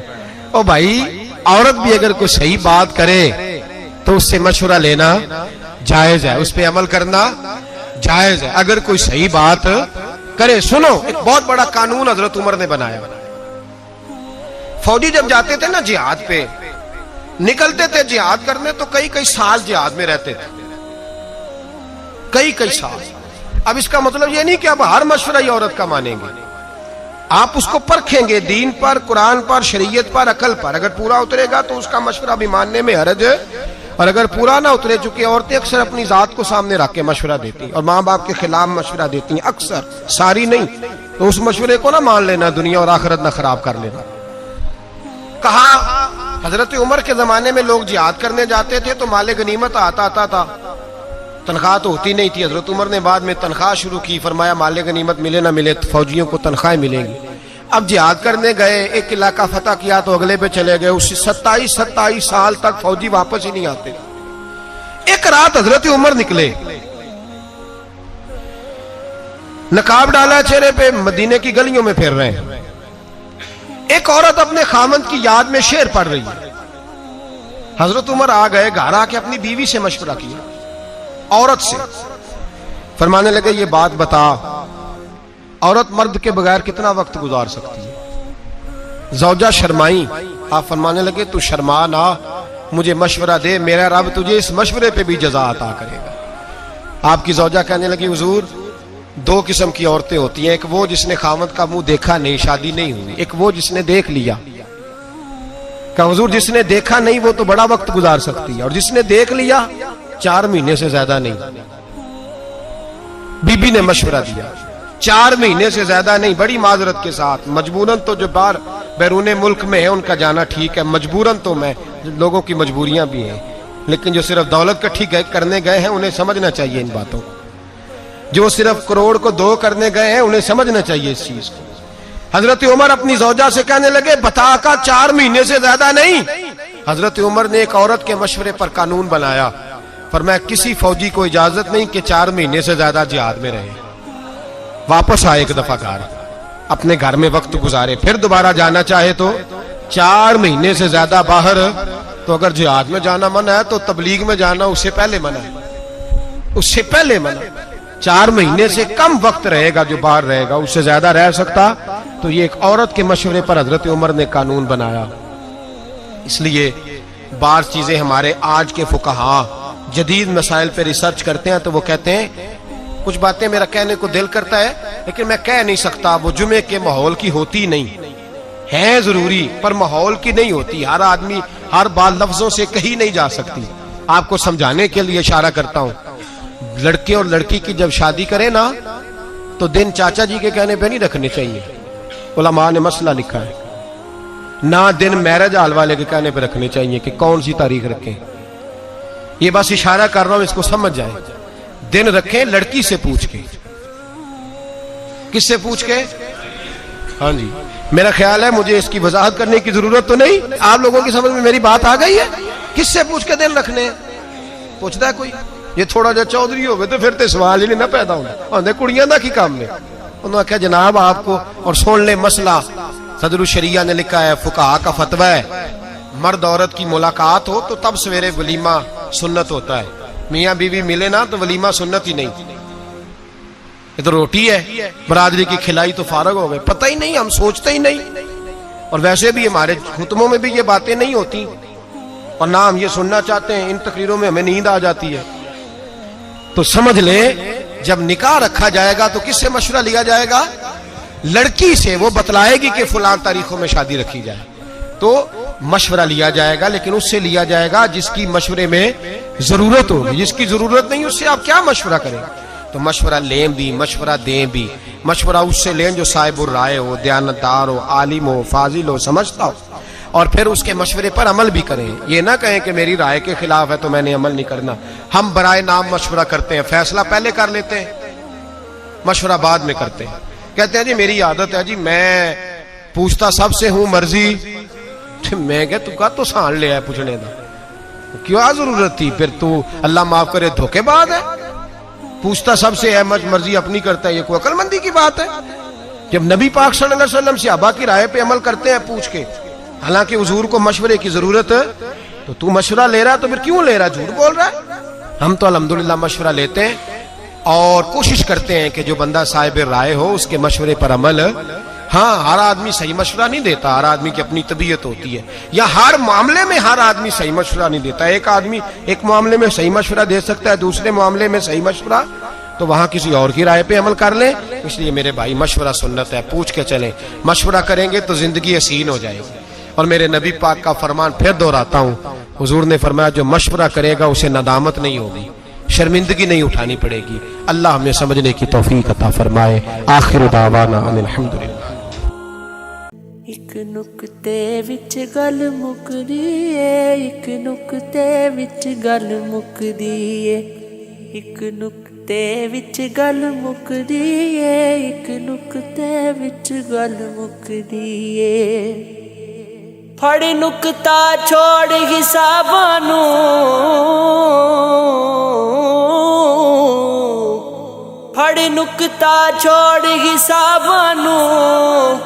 Speaker 1: او بھائی, عورت بھی اگر کوئی صحیح بات کرے تو اس سے مشورہ لینا جائز ہے, اس پہ عمل کرنا جائز ہے. اگر کوئی صحیح بات کرے. سنو, ایک بہت بڑا قانون حضرت عمر نے بنایا. فوجی جب جاتے تھے نا جہاد پہ, نکلتے تھے جہاد کرنے, تو کئی سال جہاد میں رہتے تھے, کئی سال. اب اس کا مطلب یہ نہیں کہ اب ہر مشورہ ہی عورت کا مانیں گے. آپ اس کو پرکھیں گے دین پر, قرآن پر, شریعت پر, عقل پر. اگر پورا اترے گا تو اس کا مشورہ بھی ماننے میں حرج ہے, اور اگر پورا نہ اترے, چونکہ عورتیں اکثر اپنی ذات کو سامنے رکھ کے مشورہ دیتی ہیں اور ماں باپ کے خلاف مشورہ دیتی ہیں, اکثر, ساری نہیں. تو اس مشورے کو نہ مان لینا, دنیا اور آخرت نہ خراب کر لینا. کہا حضرت عمر کے زمانے میں لوگ جہاد کرنے جاتے تھے تو مال غنیمت آتا تھا, تنخواہ تو ہوتی نہیں تھی. حضرت عمر نے بعد میں تنخواہ شروع کی. فرمایا مال غنیمت ملے نہ ملے فوجیوں کو تنخواہیں ملیں گی. اب جہاد کرنے گئے, ایک علاقہ فتح کیا تو اگلے پہ چلے گئے. اس 27 سال تک فوجی واپس ہی نہیں آتے. ایک رات حضرت عمر نکلے, نقاب ڈالا چہرے پہ, مدینے کی گلیوں میں پھر رہے ہیں. ایک عورت اپنے خامند کی یاد میں شعر پڑھ رہی ہے. حضرت عمر آ گئے, گھر آ کے اپنی بیوی سے مشورہ کیا, عورت سے. فرمانے لگے یہ بات بتا, عورت مرد کے بغیر کتنا وقت گزار سکتی ہے؟ زوجہ شرمائی. آپ فرمانے لگے تو شرما نہ, مجھے مشورہ دے, میرا رب تجھے اس مشورے پہ بھی جزا عطا کرے گا. آپ کی زوجہ کہنے لگی حضور دو قسم کی عورتیں ہوتی ہیں, ایک وہ جس نے خاوند کا منہ دیکھا نہیں, شادی نہیں ہوئی, ایک وہ جس نے دیکھ لیا. کہ حضور جس نے دیکھا نہیں وہ تو بڑا وقت گزار سکتی ہے, اور جس نے دیکھ لیا 4 مہینے سے زیادہ نہیں. بی بی نے مشورہ دیا 4 مہینے سے زیادہ نہیں. بڑی معذرت کے ساتھ, مجبوراً تو جو باہر بیرون ملک میں ہے ان کا جانا ٹھیک ہے, مجبوراً تو میں, لوگوں کی مجبوریاں بھی ہیں, لیکن جو صرف دولت کٹھی کرنے گئے ہیں انہیں سمجھنا چاہیے ان باتوں کو. جو صرف کروڑ کو 2 کرنے گئے ہیں انہیں سمجھنا چاہیے اس چیز کو. حضرت عمر اپنی زوجہ سے کہنے لگے بتا کا 4 مہینے سے زیادہ نہیں. حضرت عمر نے ایک عورت کے مشورے پر قانون بنایا, فرمایا کسی فوجی کو اجازت نہیں کہ 4 مہینے سے زیادہ جہاد میں رہے, واپس آئے ایک دفعہ گھر, اپنے گھر میں وقت گزارے, پھر دوبارہ جانا چاہے تو 4 مہینے سے زیادہ باہر. تو اگر جہاد میں جانا منع ہے تو تبلیغ میں جانا اس سے پہلے منع ہے, اس سے پہلے منع. 4 مہینے سے کم وقت رہے گا جو باہر رہے گا, اس سے زیادہ رہ سکتا تو یہ ایک عورت کے مشورے پر حضرت عمر نے قانون بنایا. اس لیے بعض چیزیں ہمارے آج کے فقہا جدید مسائل پہ ریسرچ کرتے ہیں تو وہ کہتے ہیں کچھ باتیں میرا کہنے کو دل کرتا ہے لیکن میں کہہ نہیں سکتا, وہ جمعے کے ماحول کی ہوتی نہیں ہے, ضروری پر ماحول کی نہیں ہوتی. ہر آدمی ہر بات لفظوں سے کہی نہیں جا سکتی. آپ کو سمجھانے کے لیے اشارہ کرتا ہوں, لڑکے اور لڑکی کی جب شادی کرے نا تو دن چاچا جی کے کہنے پہ نہیں رکھنے چاہیے, علماء نے مسئلہ لکھا ہے. نہ دن میرج ہال والے کے کہنے پہ رکھنے چاہیے کہ کون سی تاریخ رکھیں. یہ بس اشارہ کر رہا ہوں, اس کو سمجھ جائیں. دن رکھیں لڑکی سے پوچھ کے. کس سے پوچھ کے؟ ہاں جی, میرا خیال ہے مجھے اس کی وضاحت کرنے کی ضرورت تو نہیں, آپ لوگوں کی سمجھ میں میری بات آ گئی ہے. کس سے پوچھ کے دن رکھنے؟ پوچھتا ہے کوئی؟ یہ تھوڑا جا چودھری ہو گئے تو پھر تے سوال ہی نہیں نہ پیدا ہونا. آندے کڑیاں دا کی کام نے. انہوں نے کہا جناب آپ کو, اور سن لیں مسئلہ صدر الشریعہ نے لکھا ہے, فقہا کا فتویٰ ہے, مرد عورت کی ملاقات ہو تو تب سویرے ولیمہ سنت ہوتا ہے. میاں بیوی ملے نا تو ولیمہ سنت ہی نہیں. یہ تو روٹی ہے, برادری کی کھلائی تو فارغ ہو گئے. پتہ ہی نہیں, ہم سوچتے ہی نہیں. اور ویسے بھی ہمارے خطبوں میں بھی یہ باتیں نہیں ہوتی, اور نہ ہم یہ سننا چاہتے ہیں. ان تقریروں میں ہمیں نیند آ جاتی ہے. تو سمجھ لیں جب نکاح رکھا جائے گا تو کس سے مشورہ لیا جائے گا؟ لڑکی سے. وہ بتلائے گی کہ فلاں تاریخوں میں شادی رکھی جائے تو مشورہ لیا جائے گا, لیکن اس سے لیا جائے گا جس کی مشورے میں ضرورت ہوگی. جس کی ضرورت نہیں اس سے آپ کیا مشورہ کریں؟ تو مشورہ لیں بھی, مشورہ دیں بھی. مشورہ اس سے لیں جو صاحب الرائے ہو, دیانتدار ہو, عالم ہو, فاضل ہو, سمجھتا ہو, اور پھر اس کے مشورے پر عمل بھی کریں. یہ نہ کہیں کہ میری رائے کے خلاف ہے تو میں نے عمل نہیں کرنا. ہم برائے نام مشورہ کرتے ہیں, فیصلہ پہلے کر لیتے ہیں, مشورہ بعد میں کرتے ہیں. کہتے ہیں جی میری عادت ہے جی میں پوچھتا سب سے ہوں مرضی. میں کہ تو کا تو سان لیا ہے پوچھنے دا, کیا ضرورت تھی؟ پھر تو اللہ معاف کرے دھوکے بعد ہے. پوچھتا سب سے ہے, مرضی اپنی کرتا ہے, یہ کوئی عقل مندی کی بات ہے؟ جب نبی پاک صلی اللہ علیہ وسلم صحابہ کی رائے پہ عمل کرتے ہیں پوچھ کے, حالانکہ حضور کو مشورے کی ضرورت ہے, تو مشورہ لے رہا تو پھر کیوں لے رہا؟ جھوٹ بول رہا ہے. ہم تو الحمدللہ مشورہ لیتے ہیں اور کوشش کرتے ہیں کہ جو بندہ صاحب رائے ہو اس کے مشورے پر عمل. ہاں ہر آدمی صحیح مشورہ نہیں دیتا, ہر آدمی کی اپنی طبیعت ہوتی ہے, یا ہر معاملے میں ہر آدمی صحیح مشورہ نہیں دیتا. ایک آدمی ایک معاملے میں صحیح مشورہ دے سکتا ہے, دوسرے معاملے میں صحیح مشورہ, تو وہاں کسی اور کی رائے پہ عمل کر لیں. اس لیے میرے بھائی مشورہ سنت ہے, پوچھ کے چلیں. مشورہ کریں گے تو زندگی حسین ہو جائے گی. اور میرے نبی پاک کا فرمان پھر دہراتا ہوں, حضور نے فرمایا جو مشورہ کرے گا اسے ندامت نہیں ہوگی, شرمندگی نہیں اٹھانی پڑے گی. اللہ ہمیں سمجھنے کی توفیق عطا فرمائے. آخر دعوانا ان الحمدللہ.
Speaker 2: ایک نقطے وچ گل مکدی اے, ایک نقطے وچ گل مکدی اے, ایک نقطے وچ گل مکدی اے, ایک نقطے وچ گل مکدی اے. پھڑ نکتا چھوڑ حساباں نوں, پھڑ نکتا چھوڑ حساباں نوں,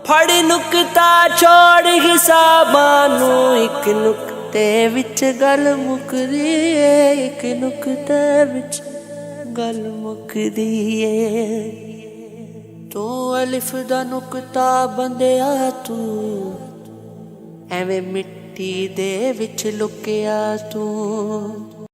Speaker 2: پھڑ نکتا چھوڑ حساباں نوں, ایک نقطے وچ گل مکدی اے, ایک نقطے وچ گل مکدی اے. تو الف دا نقطہ بندیا تو ایویں مٹی دے وچ لکیا تو.